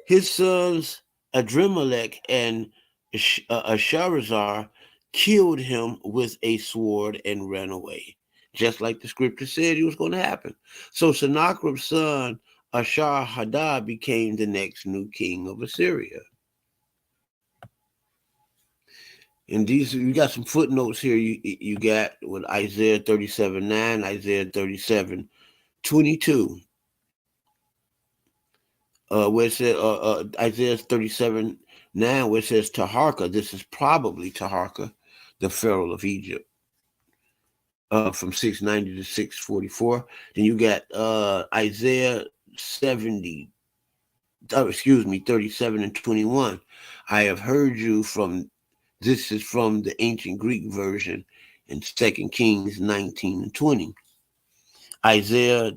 His sons Adremelech and Asharazar killed him with a sword and ran away, just like the scripture said it was going to happen. So Sennacherib's son Ashar-hadar became the next new king of Assyria. And these, you got some footnotes here. You got with Isaiah 37:9, Isaiah 37:22, where it says Isaiah 37:9, where it says Taharka. This is probably Taharka, the Pharaoh of Egypt, from 690 to 644. Then you got Isaiah 37:21. I have heard you from. This is from the ancient Greek version in 2 Kings 19:20. Isaiah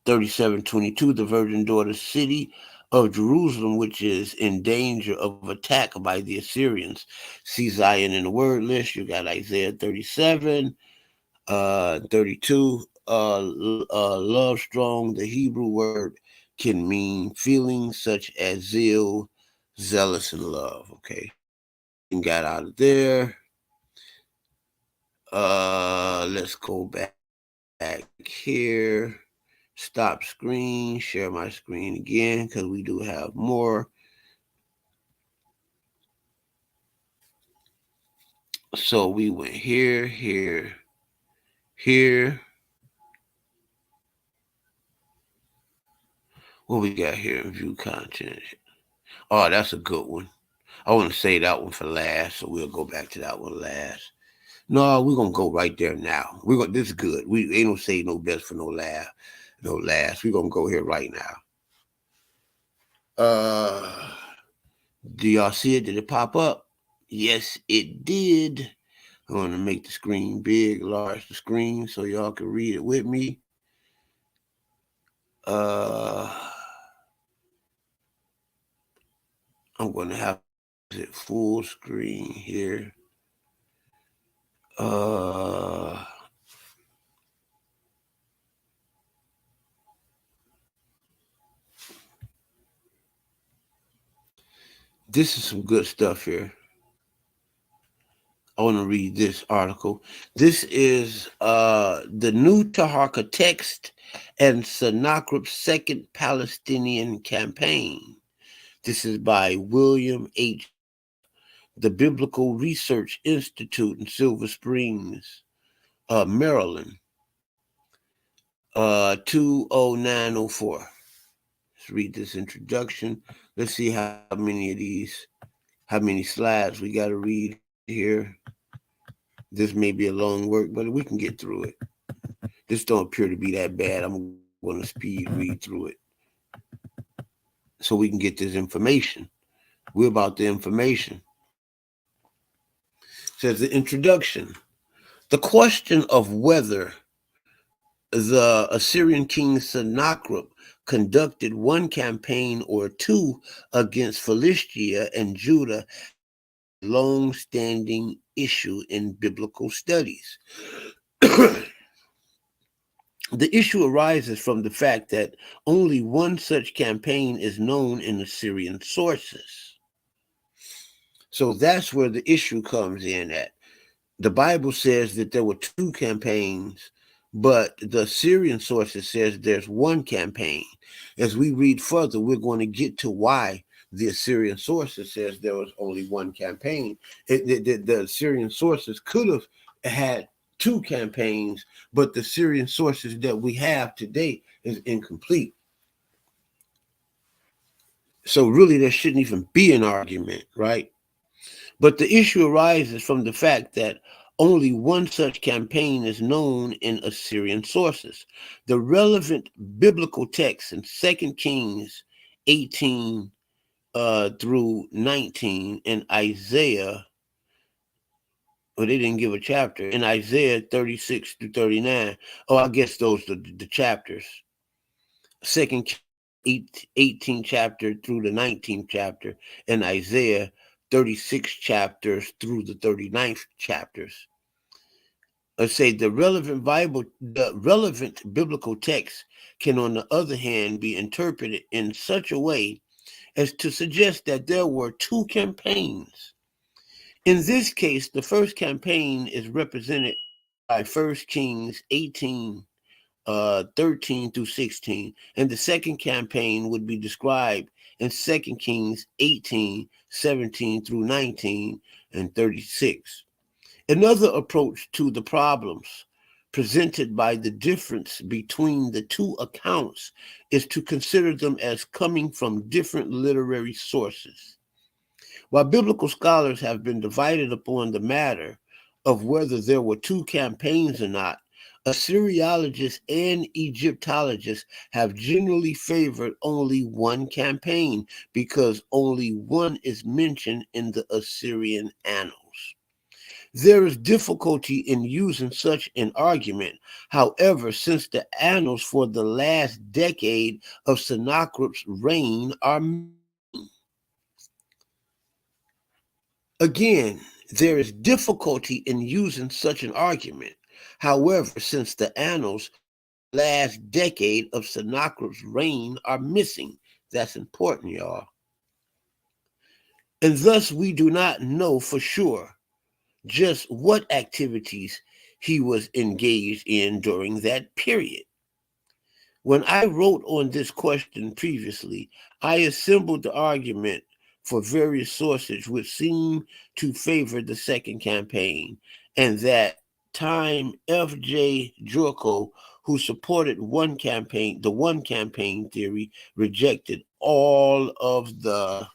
37:22, the virgin daughter city of Jerusalem, which is in danger of attack by the Assyrians. See Zion in the word list. You got Isaiah 37, 32. Love strong, the Hebrew word can mean feelings such as zeal, zealous, and love. Okay. And got out of there. Let's go back here. Stop screen, share my screen again, because we do have more. So we went here, here, here. What we got here in view content? Oh, that's a good one. I want to say that one for last, so we'll go back to that one last. No, we're gonna go right there now. This is good. We ain't gonna say no best for no last. We're gonna go here right now. Do y'all see it? Did it pop up? Yes, it did. I'm gonna make the screen big, large the screen so y'all can read it with me. I'm gonna have it full screen here. This is some good stuff here. I want to read this article. This is the new Taharka text and Sennacherib's second Palestinian campaign. This is by William H. the Biblical Research Institute in Silver Springs, Maryland, 20904. Let's read this introduction. Let's see how many slides we got to read here. This may be a long work, but we can get through it. This don't appear to be that bad. I'm going to speed read through it so we can get this information. We're about the information. It says the introduction. The question of whether the Assyrian king Sennacherib conducted one campaign or two against Philistia and Judah has been a long-standing issue in biblical studies. The issue arises from the fact that only one such campaign is known in Assyrian sources. So that's where the issue comes in at. The Bible says that there were two campaigns, but the Syrian sources says there's one campaign. As we read further, we're going to get to why the Assyrian sources says there was only one campaign. The Assyrian sources could have had two campaigns, but the Syrian sources that we have today is incomplete. So really, there shouldn't even be an argument, right? But the issue arises from the fact that only one such campaign is known in Assyrian sources. The relevant biblical text in 2 Kings 18 through 19 and Isaiah, well, they didn't give a chapter, in Isaiah 36 through 39. Oh, I guess those are the chapters. 2 18th chapter through the 19th chapter, and Isaiah 36 chapters through the 39th chapters. Let's say the relevant biblical text can, on the other hand, be interpreted in such a way as to suggest that there were two campaigns. In this case, the first campaign is represented by 1 Kings 18 13 through 16, and the second campaign would be described in 2 Kings 18 17 through 19 and 36. Another approach to the problems presented by the difference between the two accounts is to consider them as coming from different literary sources. While biblical scholars have been divided upon the matter of whether there were two campaigns or not, Assyriologists and Egyptologists have generally favored only one campaign because only one is mentioned in the Assyrian annals. There is difficulty in using such an argument. However, since the annals for the last decade of Sennacherib's reign are again, there is difficulty in using such an argument. However, since the annals last decade of Sennacherib's reign are missing, that's important, y'all. And thus we do not know for sure just what activities he was engaged in during that period. When I wrote on this question previously, I assembled the argument for various sources which seem to favor the second campaign, and that time F.J. Jurko, who supported the one campaign theory, rejected all of the,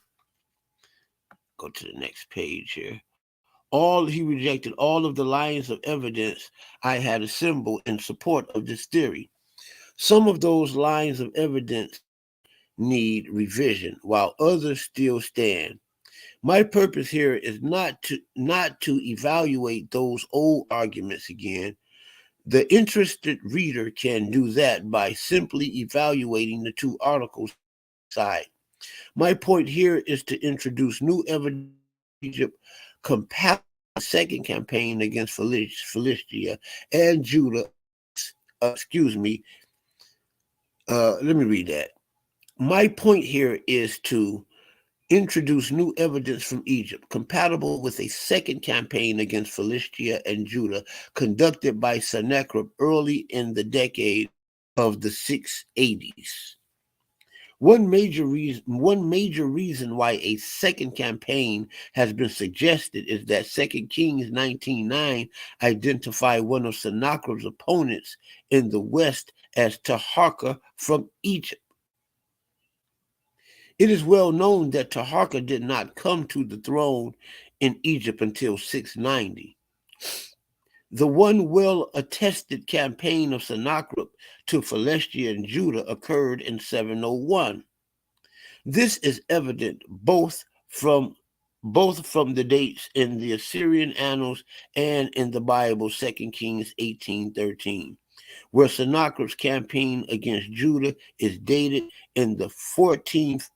go to the next page here. He rejected all of the lines of evidence I had assembled in support of this theory. Some of those lines of evidence need revision, while others still stand. My purpose here is not to evaluate those old arguments again. The interested reader can do that by simply evaluating the two articles side. My point here is to introduce new evidence Egypt compatible with the second campaign against Philistia and Judah. Let me read that. My point here is to introduce new evidence from Egypt compatible with a second campaign against Philistia and Judah conducted by Sennacherib early in the decade of the 680s. One major reason why a second campaign has been suggested is that 2 Kings 19:9 identified one of Sennacherib's opponents in the west as Taharka from Egypt. It is well known that Taharka did not come to the throne in Egypt until 690. The one well-attested campaign of Sennacherib to Philistia and Judah occurred in 701. This is evident both from the dates in the Assyrian annals and in the Bible, 2 Kings 18:13, where Sennacherib's campaign against Judah is dated in the 14th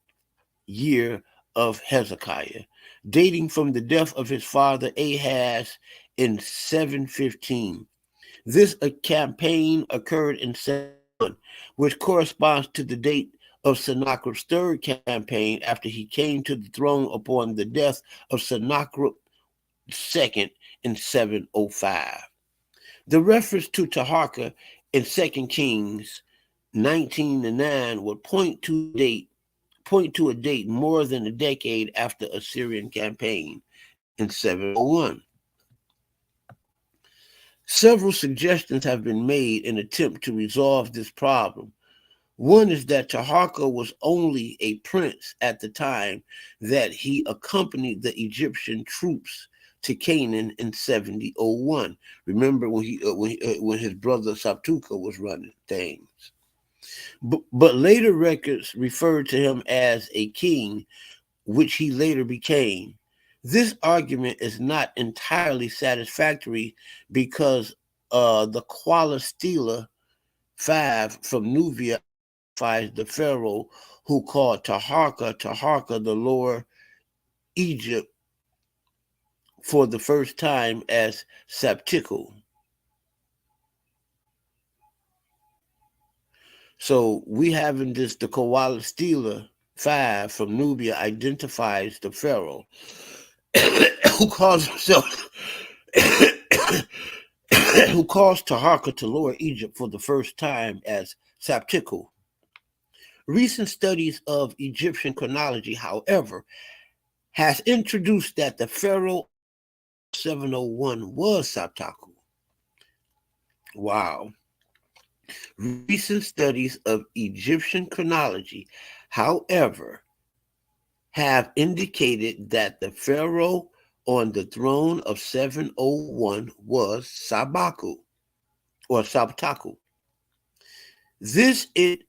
year of Hezekiah, dating from the death of his father Ahaz in 715. This campaign occurred in 7, which corresponds to the date of Sennacherib's third campaign after he came to the throne upon the death of Sennacherib II in 705. The reference to Taharka in 2 Kings 19:9 would point to a date more than a decade after Assyrian campaign in 701. Several suggestions have been made in an attempt to resolve this problem. One is that Taharka was only a prince at the time that he accompanied the Egyptian troops to Canaan in 7001. Remember when his brother Sabtuka was running things. But later records referred to him as a king, which he later became. This argument is not entirely satisfactory because the Kuala Stela 5 from Nubia identifies the pharaoh who called Taharka the Lower Egypt for the first time as Sabtiku. So we having this, the Kuala Stela 5 from Nubia identifies the pharaoh who calls himself who calls Taharka to Lower Egypt for the first time as Sabtiku. Recent studies of Egyptian chronology, however, has introduced that the pharaoh 701 was Sabtaku. Wow. Recent studies of Egyptian chronology, however, have indicated that the pharaoh on the throne of 701 was Sabaku or Sabtaku. This it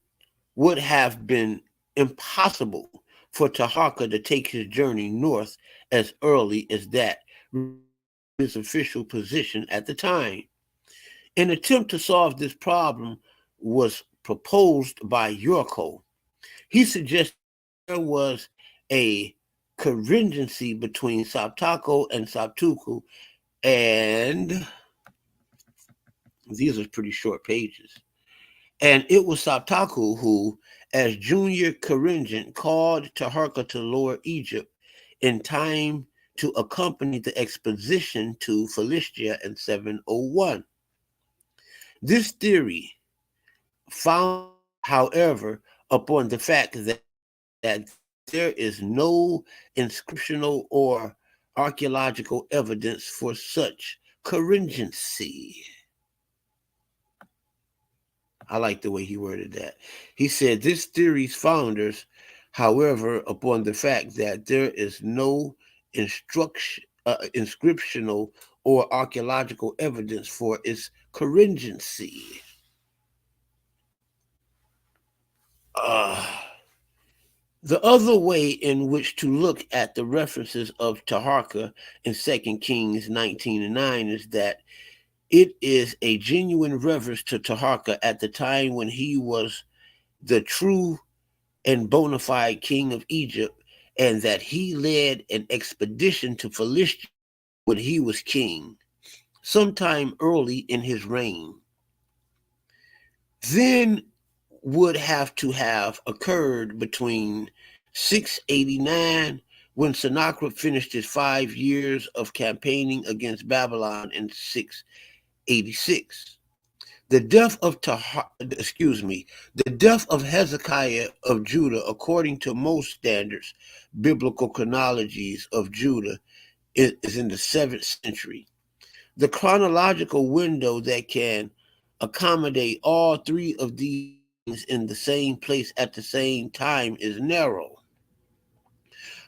would have been impossible for Taharka to take his journey north as early as that, his official position at the time. An attempt to solve this problem was proposed by Yorko. He suggested there was a corringency between Sabtako and Sabtuku, and these are pretty short pages. And it was Sabtaku who, as junior Corringent, called Taharka to Lower Egypt in time to accompany the expedition to Philistia in 701. This theory found, however, upon the fact that there is no inscriptional or archaeological evidence for such corringency. I like the way he worded that. He said this theory's founders, however, upon the fact that there is no inscriptional or archaeological evidence for its corringency. The other way in which to look at the references of Taharka in 2 Kings 19:9 is that it is a genuine reference to Taharka at the time when he was the true and bona fide king of Egypt, and that he led an expedition to Philistia when he was king, sometime early in his reign. Then would have to have occurred between 689, when Sennacherib finished his 5 years of campaigning against Babylon, in 686. The death of Hezekiah of Judah, according to most standards, biblical chronologies of Judah, is in the 7th century. The chronological window that can accommodate all three of these in the same place at the same time is narrow.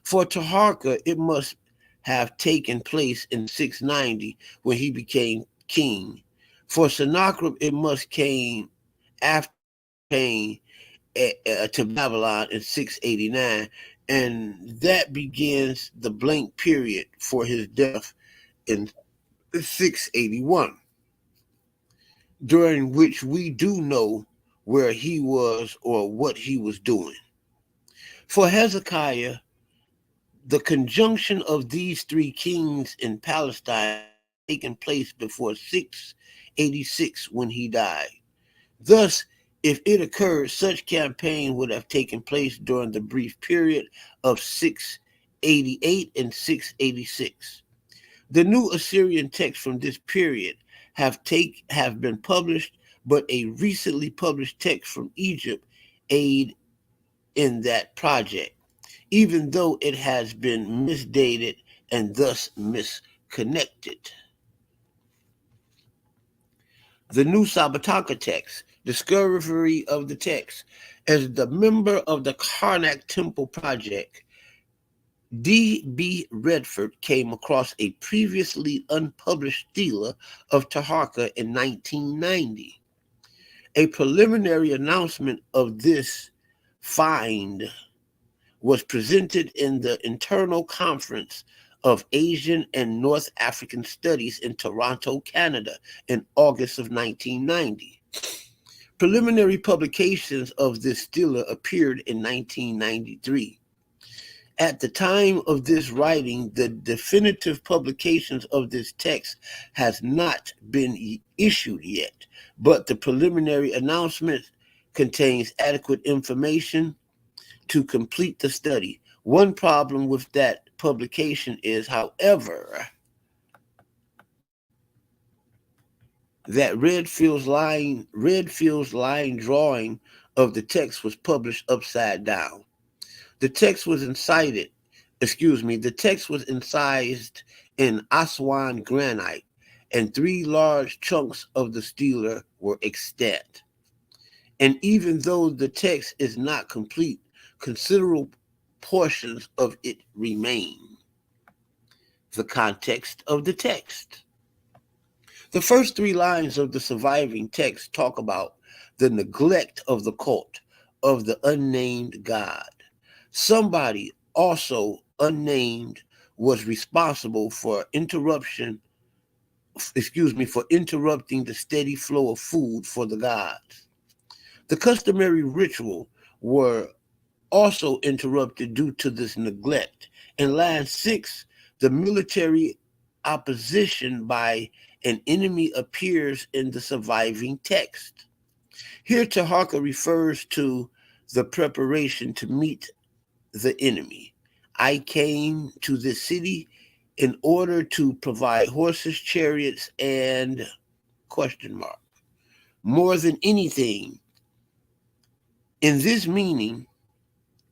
For Taharka, it must have taken place in 690 when he became king. For Sennacherib, it must came after came to Babylon in 689, and that begins the blank period for his death in 681, during which we do know where he was or what he was doing. For Hezekiah, the conjunction of these three kings in Palestine taken place before 686 when he died. Thus, if it occurred, such campaign would have taken place during the brief period of 688 and 686. The new Assyrian texts from this period have been published, but a recently published text from Egypt aid in that project, even though it has been misdated and thus misconnected. The new Sabataka text, discovery of the text. As the member of the Karnak Temple Project, D.B. Redford came across a previously unpublished stela of Taharqa in 1990. A preliminary announcement of this find was presented in the Internal Conference of Asian and North African Studies in Toronto, Canada, in August of 1990. Preliminary publications of this stela appeared in 1993. At the time of this writing, the definitive publications of this text has not been issued yet, but the preliminary announcement contains adequate information to complete the study. One problem with that publication is, however, that Redfield's line drawing of the text was published upside down. The text was incised in Aswan granite, and three large chunks of the stela were extant. And even though the text is not complete, considerable portions of it remain. The context of the text. The first three lines of the surviving text talk about the neglect of the cult of the unnamed God. Somebody, also unnamed, was responsible for interrupting the steady flow of food for the gods. The customary ritual were also interrupted due to this neglect. In line 6, the military opposition by an enemy appears in the surviving text. Here, Taharqa refers to the preparation to meet the enemy. I came to this city in order to provide horses, chariots, and ... More than anything, in this meaning,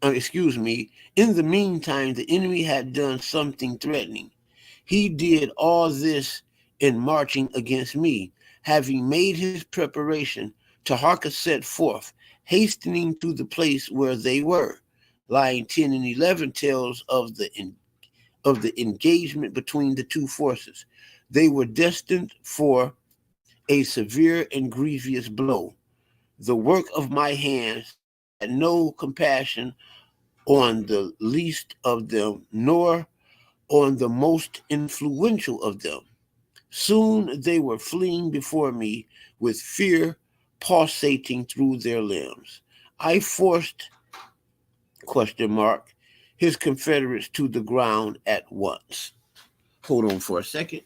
in the meantime, the enemy had done something threatening. He did all this in marching against me. Having made his preparation, Taharqa set forth, hastening to the place where they were. Line 10 and 11 tells of the engagement between the two forces. They were destined for a severe and grievous blow. The work of my hands had no compassion on the least of them, nor on the most influential of them. Soon they were fleeing before me with fear pulsating through their limbs. I forced, his confederates to the ground at once. Hold on for a second.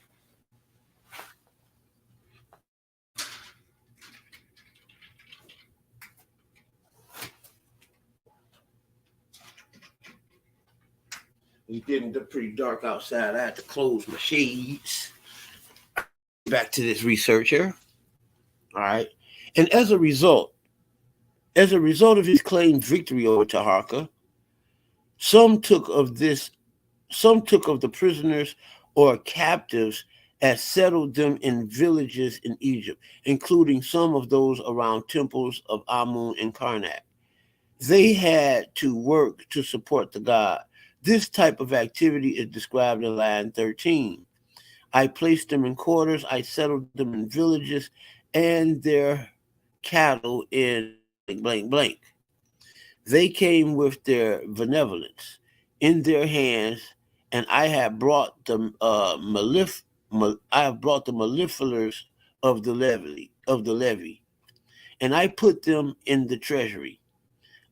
It's getting pretty dark outside. I had to close my shades. Back to this researcher. All right. And as a result of his claimed victory over Taharqa, some took of the prisoners or captives and settled them in villages in Egypt, including some of those around temples of Amun and Karnak. They had to work to support the god. This type of activity is described in line 13. I placed them in quarters. I settled them in villages and their cattle in blank, blank, blank. They came with their benevolence in their hands, and I have brought the I have brought the mellifluous of the levy, and I put them in the treasury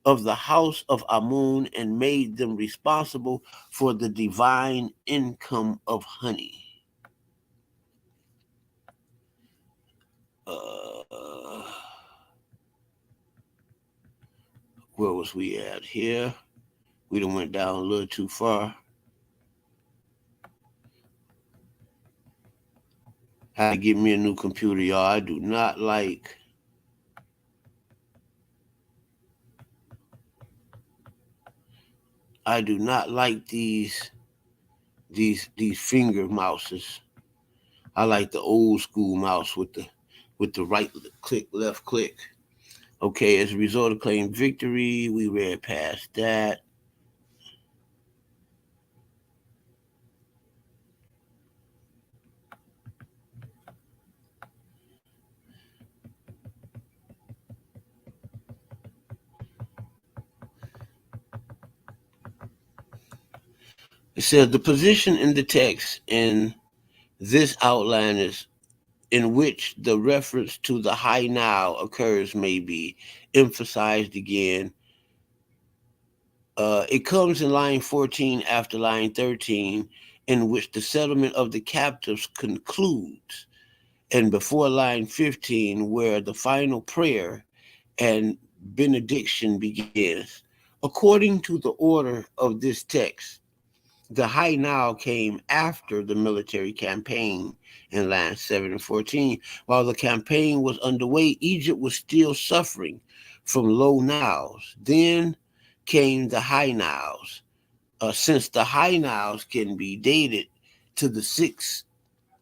of the house of Amun and made them responsible for the divine income of honey. Uh, where was we at here? We done went down a little too far. Had to get me a new computer, y'all. I do not like these finger mouses. I like the old school mouse with the right click, left click. Okay, as a result of claim victory, we read past that. It says the position in the text in this outline is in which the reference to the high Nile occurs may be emphasized again. It comes in line 14 after line 13, in which the settlement of the captives concludes, and before line 15, where the final prayer and benediction begins. According to the order of this text, the high Nile came after the military campaign in lines 7 and 14. While the campaign was underway, Egypt was still suffering from low Niles. Then came the high Niles. Since the high Niles can be dated to the 6th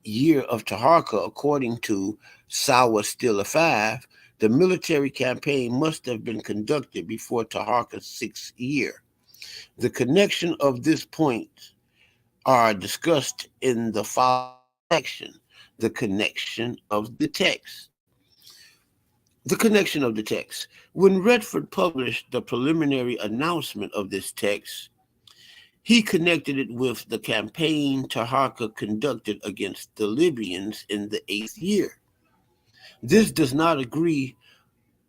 year of Taharka, according to Sawa Stilla 5, the military campaign must have been conducted before Taharka's 6th year. The connection of this point are discussed in the following section. The connection of the text. The connection of the text. When Redford published the preliminary announcement of this text, he connected it with the campaign Taharka conducted against the Libyans in the 8th year. This does not agree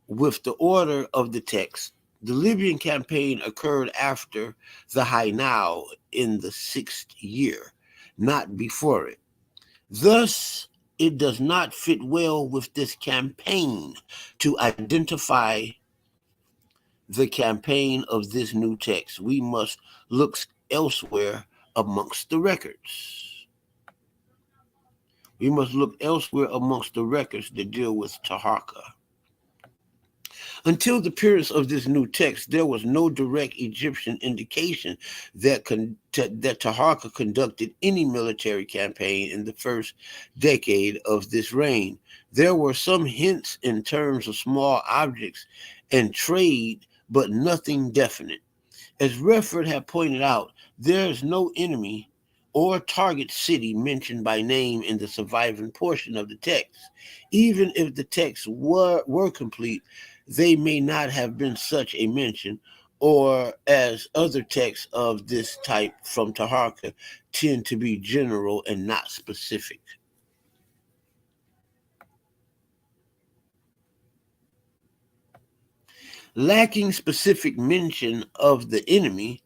with the order of the text. The Libyan campaign occurred after the High Nile in the 6th year, not before it. Thus, it does not fit well with this campaign to identify the campaign of this new text. We must look elsewhere amongst the records. We must look elsewhere amongst the records that deal with Taharka. Until the appearance of this new text, there was no direct Egyptian indication that Taharka conducted any military campaign in the first decade of this reign. There were some hints in terms of small objects and trade, but nothing definite. As Redford had pointed out, there is no enemy or target city mentioned by name in the surviving portion of the text. Even if the texts were complete, they may not have been such a mention, or as other texts of this type from Taharka tend to be general and not specific. Lacking specific mention of the enemy,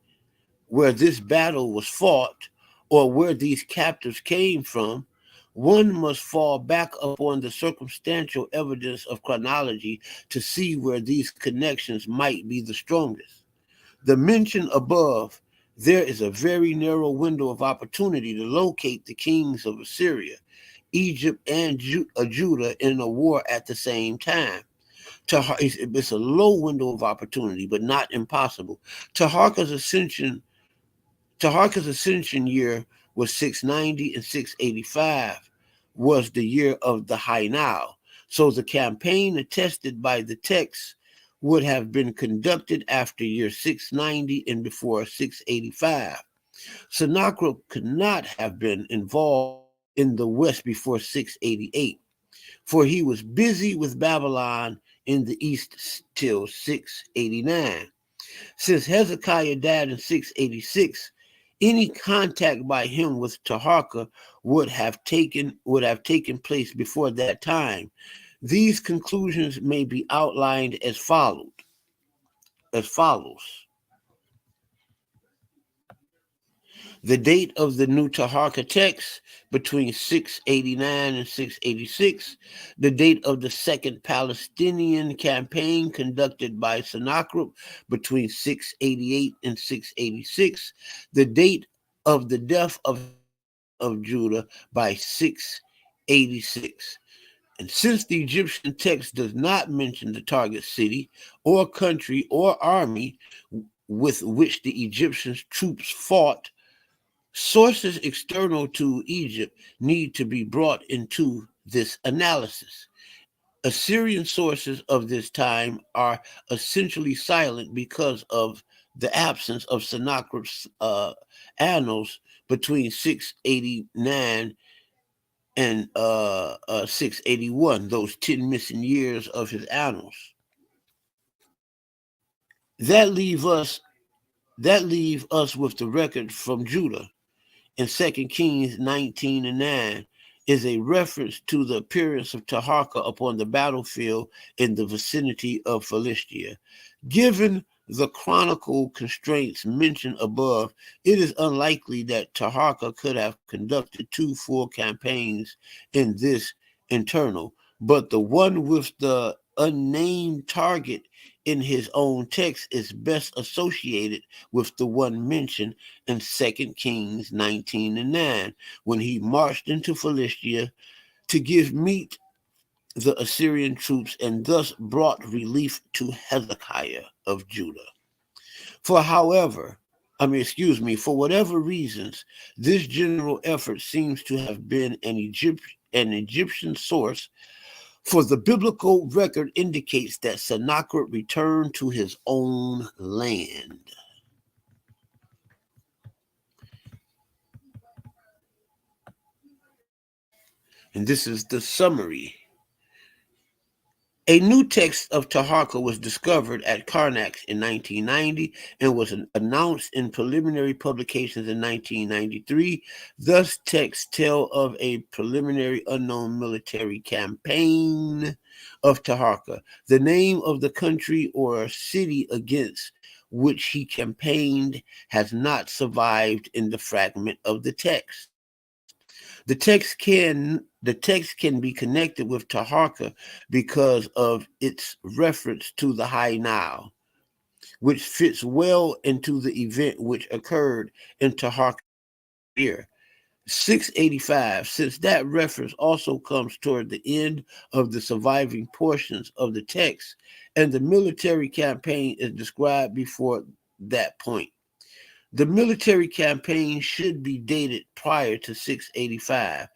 where this battle was fought, or where these captives came from, one must fall back upon the circumstantial evidence of chronology to see where these connections might be the strongest. The mention above, there is a very narrow window of opportunity to locate the kings of Assyria, Egypt, and Judah in a war at the same time. It's a low window of opportunity, but not impossible. Taharka's ascension Taharka's ascension year was 690 and 685 was the year of the High Nile. So the campaign attested by the text would have been conducted after year 690 and before 685. Sennacherib could not have been involved in the west before 688, for he was busy with Babylon in the east till 689. Since Hezekiah died in 686, any contact by him with Taharka would have taken place before that time. These conclusions may be outlined as follows. The date of the new Taharka text between 689 and 686, the date of the second Palestinian campaign conducted by Sennacherib between 688 and 686, the date of the death of Judah by 686. And since the Egyptian text does not mention the target city or country or army with which the Egyptian troops fought, sources external to Egypt need to be brought into this analysis. Assyrian sources of this time are essentially silent because of the absence of Sennacherib's annals between 689 and 681, those 10 missing years of his annals. That leave us with the record from Judah in 2 Kings 19 and 9 is a reference to the appearance of Taharka upon the battlefield in the vicinity of Philistia. Given the chronicle constraints mentioned above, it is unlikely that Taharka could have conducted 2 full campaigns in this internal, but the one with the unnamed target in his own text is best associated with the one mentioned in 2 Kings 19 and 9, when he marched into Philistia to give meat the Assyrian troops and thus brought relief to Hezekiah of Judah. For whatever reasons, this general effort seems to have been an Egyptian source, for the biblical record indicates that Sennacherib returned to his own land. And this is the summary. A new text of Taharka was discovered at Karnak in 1990 and was announced in preliminary publications in 1993. Thus, texts tell of a preliminary unknown military campaign of Taharka. The name of the country or city against which he campaigned has not survived in the fragment of the text. The text can be connected with Taharka because of its reference to the High Nile, which fits well into the event which occurred in Taharka's year, 685, since that reference also comes toward the end of the surviving portions of the text, and the military campaign is described before that point. The military campaign should be dated prior to 685.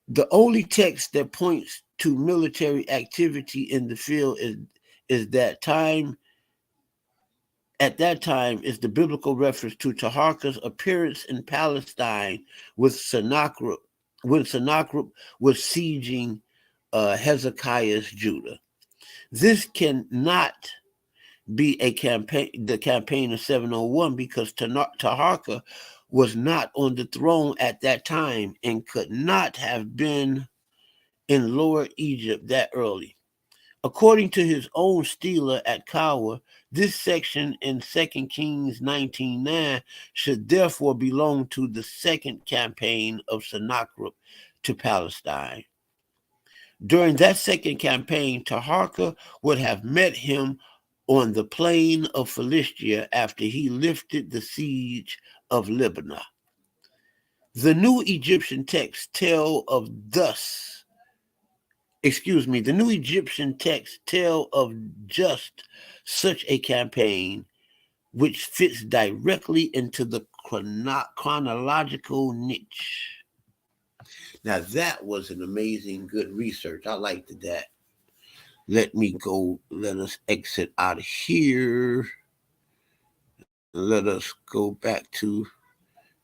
The only text that points to military activity in the field is that time. At that time is the biblical reference to Taharka's appearance in Palestine with Sennacherib, when Sennacherib was sieging Hezekiah's Judah. This cannot be the campaign of 701, because Taharka was not on the throne at that time and could not have been in Lower Egypt that early. According to his own stela at Kawa, this section in 2 Kings 19:9 should therefore belong to the second campaign of Sennacherib to Palestine. During that second campaign, Taharka would have met him on the plain of Philistia after he lifted the siege of Libnah. The new Egyptian texts tell of just such a campaign, which fits directly into the chronological niche. Now that was an amazing good research. I liked that. Let us exit out of here. Let us go back to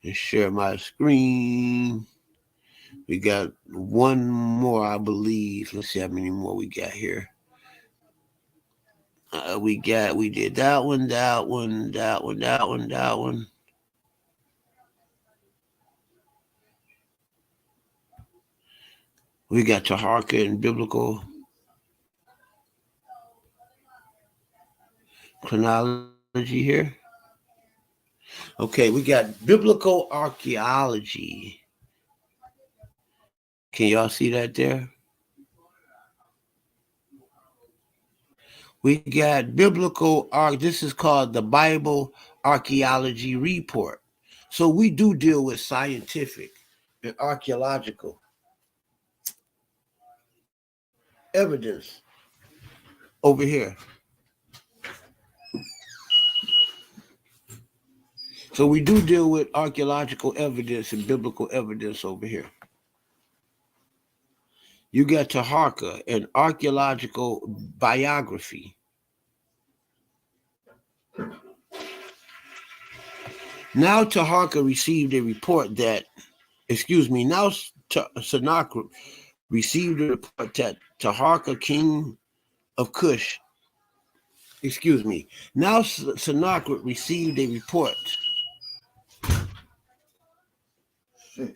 and share my screen. We got one more, I believe. Let's see how many more we got here. We did that one, that one, that one, that one, that one. We got Taharka and biblical chronology here. Okay, we got biblical archaeology. Can y'all see that there? We got biblical arc. This is called the Bible Archaeology Report. So we do deal with scientific and archaeological evidence over here. So we do deal with archaeological evidence and biblical evidence over here. You got Taharka, an archaeological biography. Now Taharka received a report that, now Sennacherib received a report that Taharka, king of Cush, now Sennacherib received a report. Shit.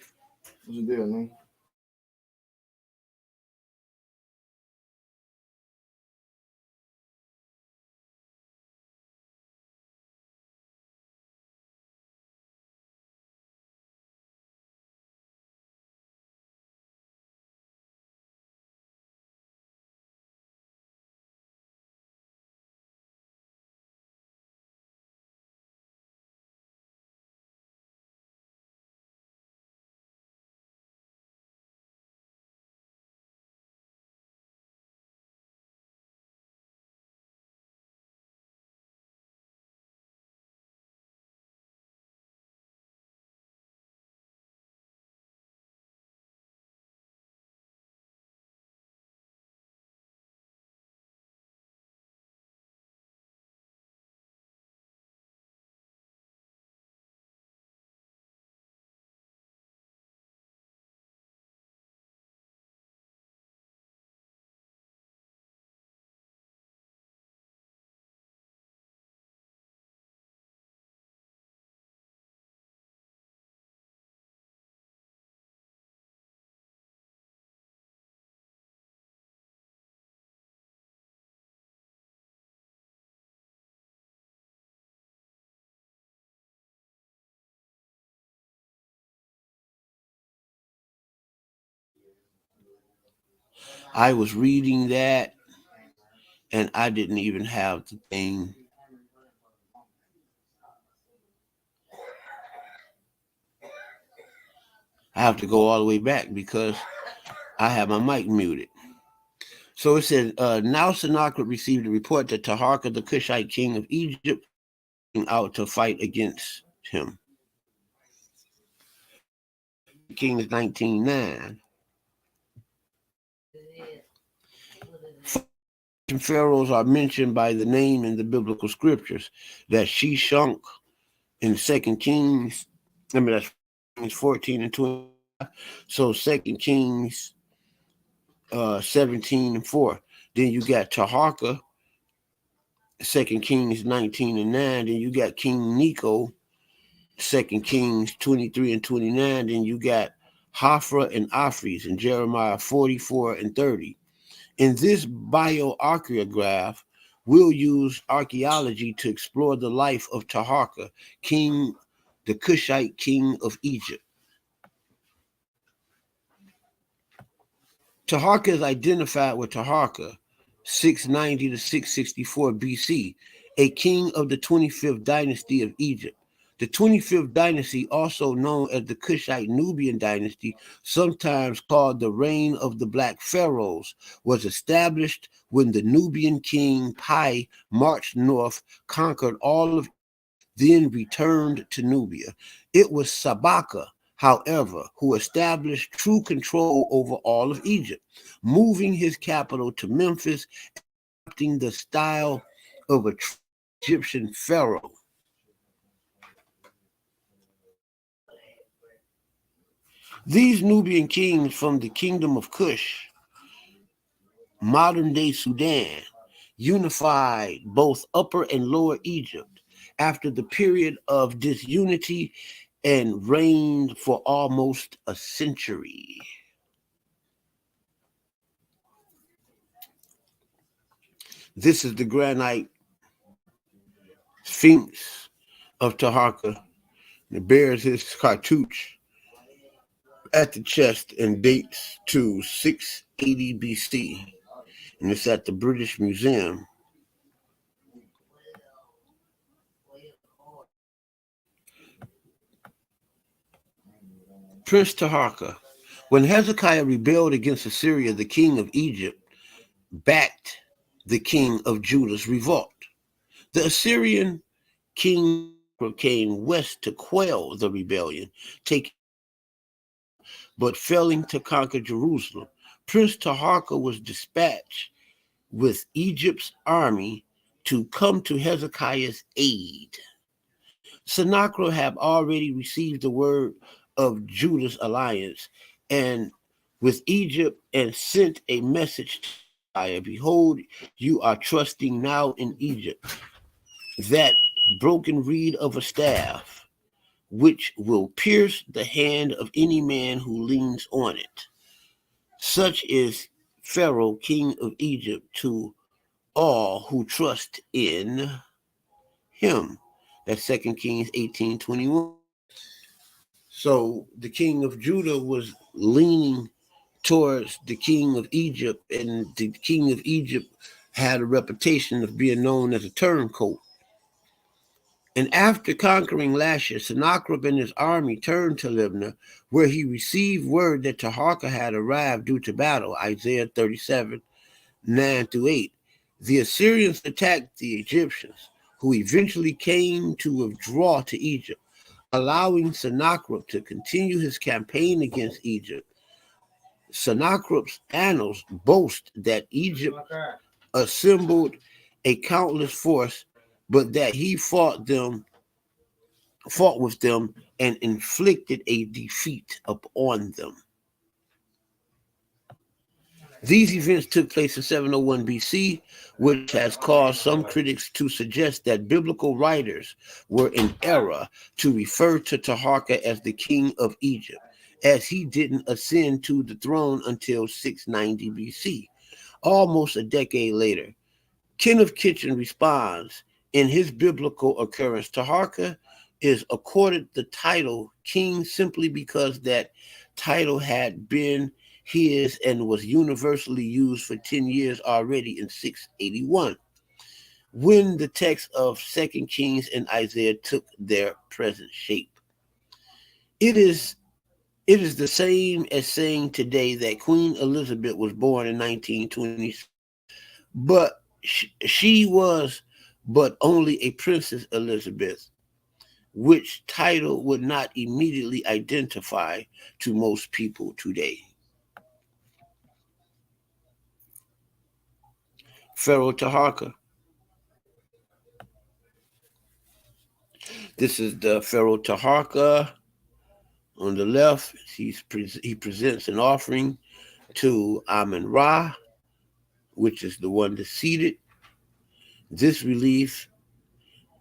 What's the deal, man? I was reading that and I didn't even have the thing. I have to go all the way back because I have my mic muted. So it says, now Sennacherib received a report that Taharka, the Cushite king of Egypt, out to fight against him. Kings 19:9. Pharaohs are mentioned by the name in the biblical scriptures. That Shishunk in 2 Kings, that's 14 and 20. So 2 Kings 17 and 4. Then you got Taharka, 2 Kings 19 and 9. Then you got King Necho, 2 Kings 23 and 29. Then you got Hophra and Aphres in Jeremiah 44 and 30. In this bioarchaeograph, we'll use archaeology to explore the life of Taharka, the Cushite king of Egypt. Taharka is identified with Taharka, 690 to 664 BC, a king of the 25th dynasty of Egypt. The 25th dynasty, also known as the Cushite Nubian dynasty, sometimes called the reign of the Black Pharaohs, was established when the Nubian king Pi marched north, conquered all of, then returned to Nubia. It was Sabaka, however, who established true control over all of Egypt, moving his capital to Memphis, adopting the style of a Egyptian pharaoh. These Nubian kings from the kingdom of Cush, modern day Sudan, unified both Upper and Lower Egypt after the period of disunity and reigned for almost a century. This is the granite sphinx of Taharka. It bears his cartouche at the chest and dates to 680 BC. And it's at the British Museum. Prince Taharka. When Hezekiah rebelled against Assyria, the king of Egypt backed the king of Judah's revolt. The Assyrian king came west to quell the rebellion, taking but failing to conquer Jerusalem. Prince Taharka was dispatched with Egypt's army to come to Hezekiah's aid. Sennacherib had already received the word of Judah's alliance and with Egypt and sent a message to Hezekiah, behold, you are trusting now in Egypt, that broken reed of a staff, which will pierce the hand of any man who leans on it. Such is Pharaoh, king of Egypt, to all who trust in him. That's 2 Kings 18:21. So the king of Judah was leaning towards the king of Egypt, and the king of Egypt had a reputation of being known as a turncoat. And after conquering Lachish, Sennacherib and his army turned to Libnah, where he received word that Taharka had arrived due to battle, Isaiah 37, 9 through 8. The Assyrians attacked the Egyptians, who eventually came to withdraw to Egypt, allowing Sennacherib to continue his campaign against Egypt. Sennacherib's annals boast that Egypt assembled a countless force, but that he fought with them and inflicted a defeat upon them. These events took place in 701 BC, which has caused some critics to suggest that biblical writers were in error to refer to Taharka as the king of Egypt, as he didn't ascend to the throne until 690 BC, almost a decade later. Kenneth Kitchen responds, in his biblical occurrence, Taharka is accorded the title king simply because that title had been his and was universally used for 10 years already in 681, when the texts of 2 Kings and Isaiah took their present shape. It is the same as saying today that Queen Elizabeth was born in 1920, but she was but only a Princess Elizabeth, which title would not immediately identify to most people today. Pharaoh Taharka. This is the Pharaoh Taharka. On the left, he presents an offering to Amun Ra, which is the one that's seated. This relief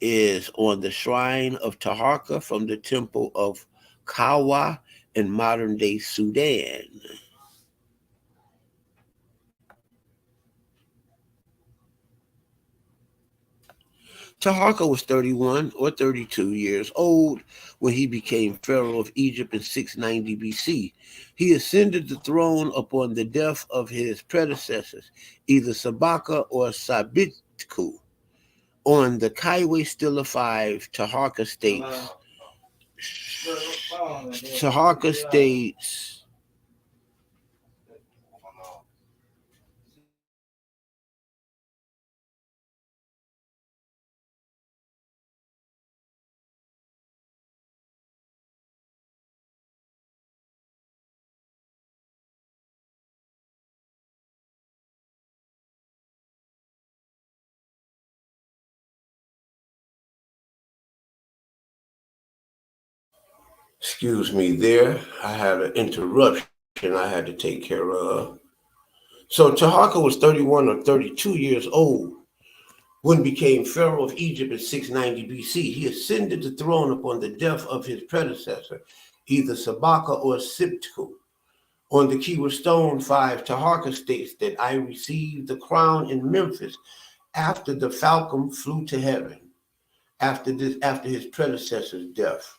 is on the shrine of Taharka from the temple of Kawa in modern-day Sudan. Taharka was 31 or 32 years old when he became pharaoh of Egypt in 690 BC. He ascended the throne upon the death of his predecessors, either Sabaka or Sabitku. On the Kaiwe Stela 5, Taharka states, Excuse me there. I had an interruption I had to take care of. So Taharka was 31 or 32 years old when he became Pharaoh of Egypt in 690 BC. He ascended the throne upon the death of his predecessor, either Sabaka or Sibtu. On the keyword stone 5, Taharka states that I received the crown in Memphis after the falcon flew to heaven, after his predecessor's death.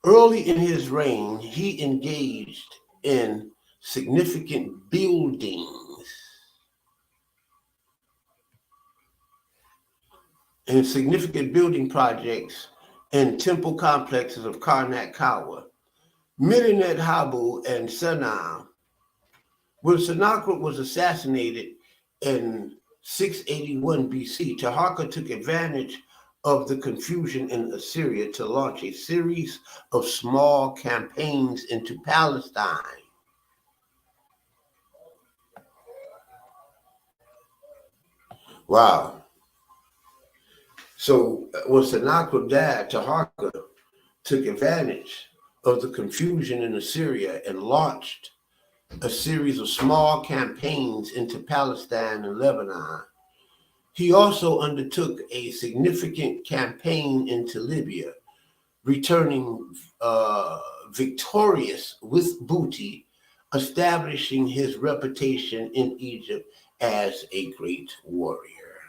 Early in his reign, he engaged in significant building projects and temple complexes of Karnak Kawa, Medinet Habu, and Sanaa. When Sennacherib was assassinated in 681 BC, Taharka took advantage of the confusion in Assyria to launch a series of small campaigns into Palestine. Wow. So when Sennacherib died, Taharka took advantage of the confusion in Assyria and launched a series of small campaigns into Palestine and Lebanon. He also undertook a significant campaign into Libya, returning victorious with booty, establishing his reputation in Egypt as a great warrior.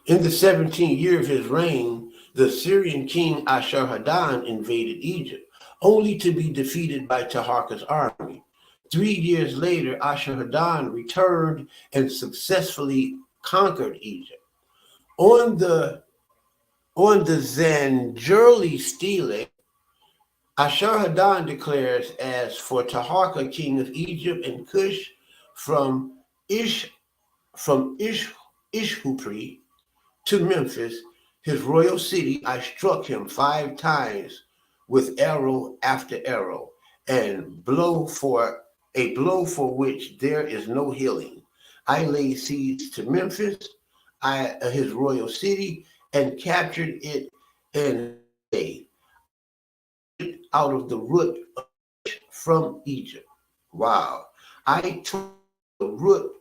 In the 17th year of his reign, the Syrian king Ashur-Hadan invaded Egypt, only to be defeated by Taharka's army. 3 years later, Ashur-Hadan returned and successfully conquered Egypt. On the Zanjerli stele, Ashur-Hadan declares, as for Taharka, king of Egypt and Cush, from Ishhupri to Memphis, his royal city, I struck him 5 times with arrow after arrow, and blow for which there is no healing. I laid siege to Memphis, his royal city, and captured it in a day, out of the root from Egypt. Wow. I took the root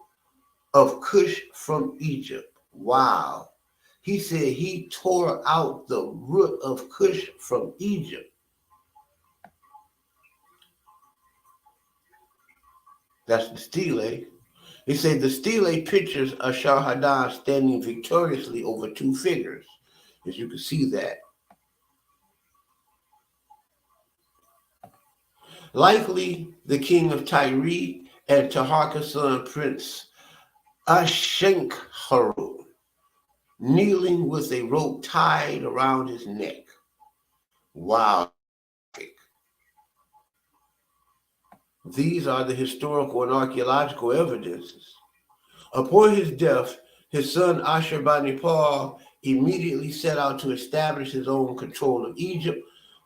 of Cush from Egypt. Wow. He said he tore out the root of Cush from Egypt. That's the stele. He said the stele pictures Ashur-Hadan standing victoriously over 2 figures, as you can see that. Likely the king of Tyre and Taharka's son, Prince Ashenkharu, kneeling with a rope tied around his neck. Wow. These are the historical and archaeological evidences. Upon his death, his son Ashurbanipal immediately set out to establish his own control of Egypt,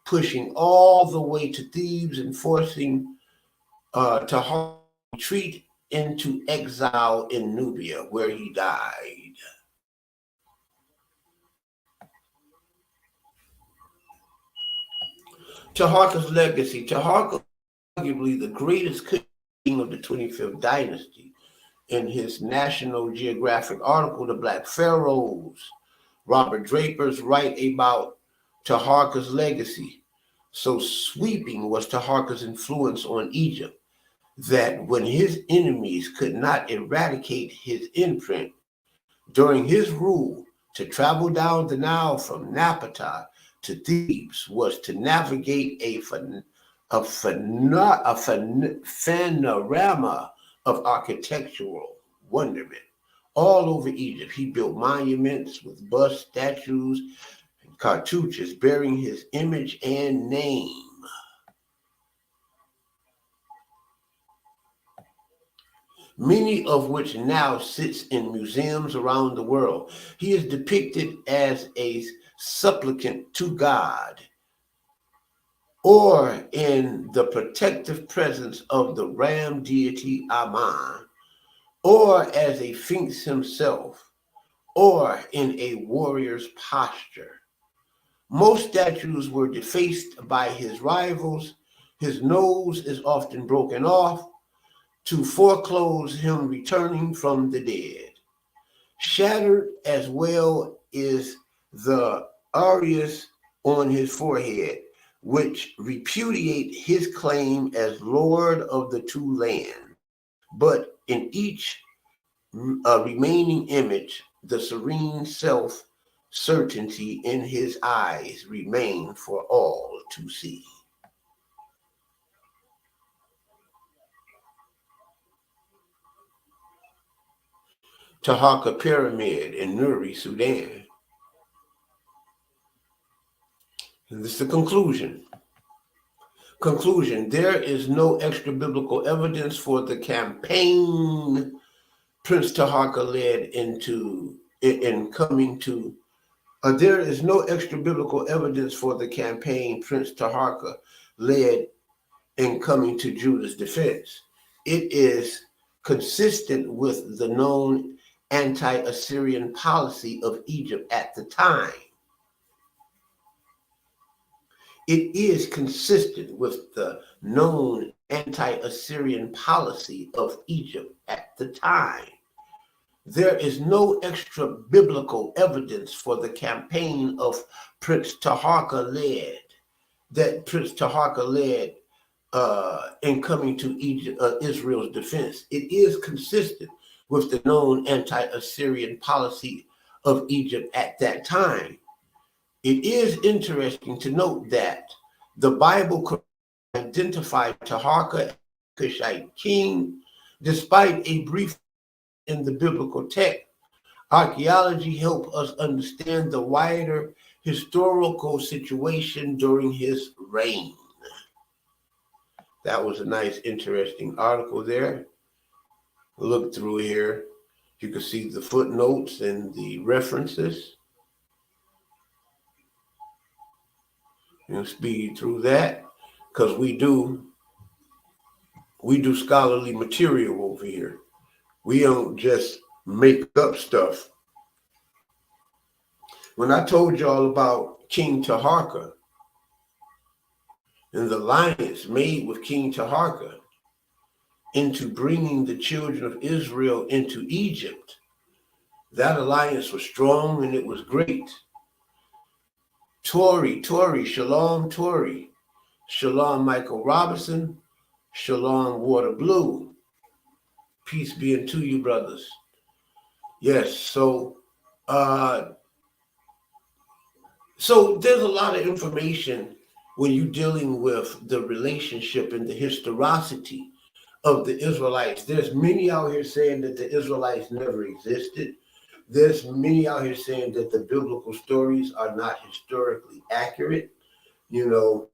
pushing all the way to Thebes and forcing Taharka to retreat into exile in Nubia, where he died. Taharka's legacy. Taharka was arguably the greatest king of the 25th dynasty. In his National Geographic article, The Black Pharaohs, Robert Draper's write about Taharka's legacy. So sweeping was Taharka's influence on Egypt that when his enemies could not eradicate his imprint during his rule, to travel down the Nile from Napata to Thebes was to navigate a panorama of architectural wonderment all over Egypt. He built monuments with busts, statues, and cartouches bearing his image and name. Many of which now sits in museums around the world. He is depicted as a supplicant to God, or in the protective presence of the ram deity Aman, or as a sphinx himself, or in a warrior's posture. Most statues were defaced by his rivals. His nose is often broken off to foreclose him returning from the dead. Shattered as well is the aureus on his forehead, which repudiate his claim as Lord of the two lands. But in each remaining image, the serene self certainty in his eyes remain for all to see. Taharqa Pyramid in Nuri, Sudan. And this is the conclusion. Conclusion, there is no extra biblical evidence for the campaign Prince Taharqa led in coming to. There is no extra biblical evidence for the campaign Prince Taharqa led in coming to Judah's defense. It is consistent with the known anti-Assyrian policy of Egypt at the time. It is consistent with the known anti-Assyrian policy of Egypt at the time. There is no extra biblical evidence for the campaign of Prince Taharqa led in coming to Egypt, Israel's defense. It is consistent with the known anti-Assyrian policy of Egypt at that time. It is interesting to note that the Bible identified Taharqa as a Cushite king, despite a brief in the biblical text. Archaeology helps us understand the wider historical situation during his reign. That was a nice, interesting article there. Look through here. You can see the footnotes and the references. And speed through that because we do scholarly material over here. We don't just make up stuff. When I told y'all about King Taharqa and the alliance made with King Taharqa into bringing the children of Israel into Egypt, that alliance was strong and it was great. Tori, Shalom Tori, Shalom Michael Robinson, Shalom Water Blue. Peace be unto you, brothers. Yes, so there's a lot of information when you're dealing with the relationship and the historicity of the Israelites. There's many out here saying that the Israelites never existed. There's many out here saying that the biblical stories are not historically accurate. You know,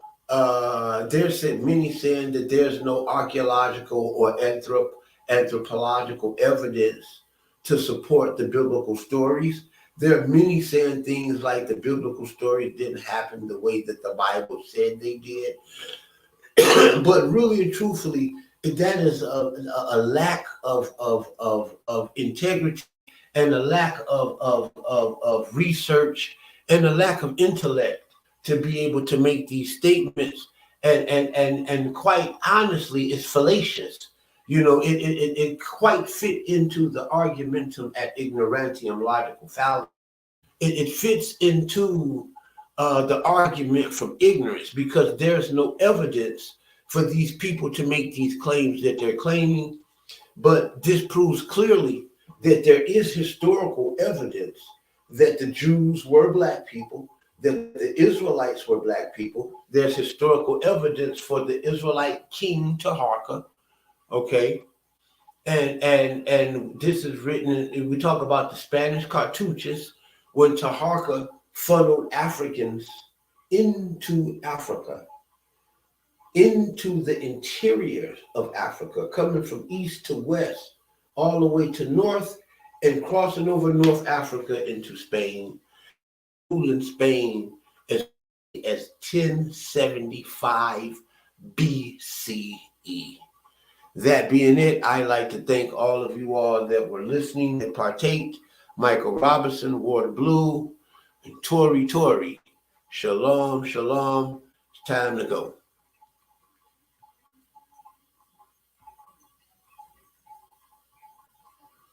there's many saying that there's no archaeological or anthropological evidence to support the biblical stories. There are many saying things like the biblical stories didn't happen the way that the Bible said they did. But really and truthfully, that is a lack of integrity and a lack of research and a lack of intellect to be able to make these statements. And quite honestly, it's fallacious. You know, it quite fit into the argumentum ad ignorantium logical fallacy. It fits into the argument from ignorance because there's no evidence for these people to make these claims that they're claiming. But this proves clearly that there is historical evidence that the Jews were black people, that the Israelites were black people. There's historical evidence for the Israelite king Taharqa, okay? And this is written, we talk about the Spanish cartouches when Taharqa funneled Africans into Africa, into the interior of Africa, coming from east to west, all the way to north, and crossing over North Africa into Spain, ruling Spain as 1075 BCE. That being it, I'd like to thank all of you all that were listening and partake. Michael Robinson, Water Blue, and Tori. Shalom, shalom. It's time to go.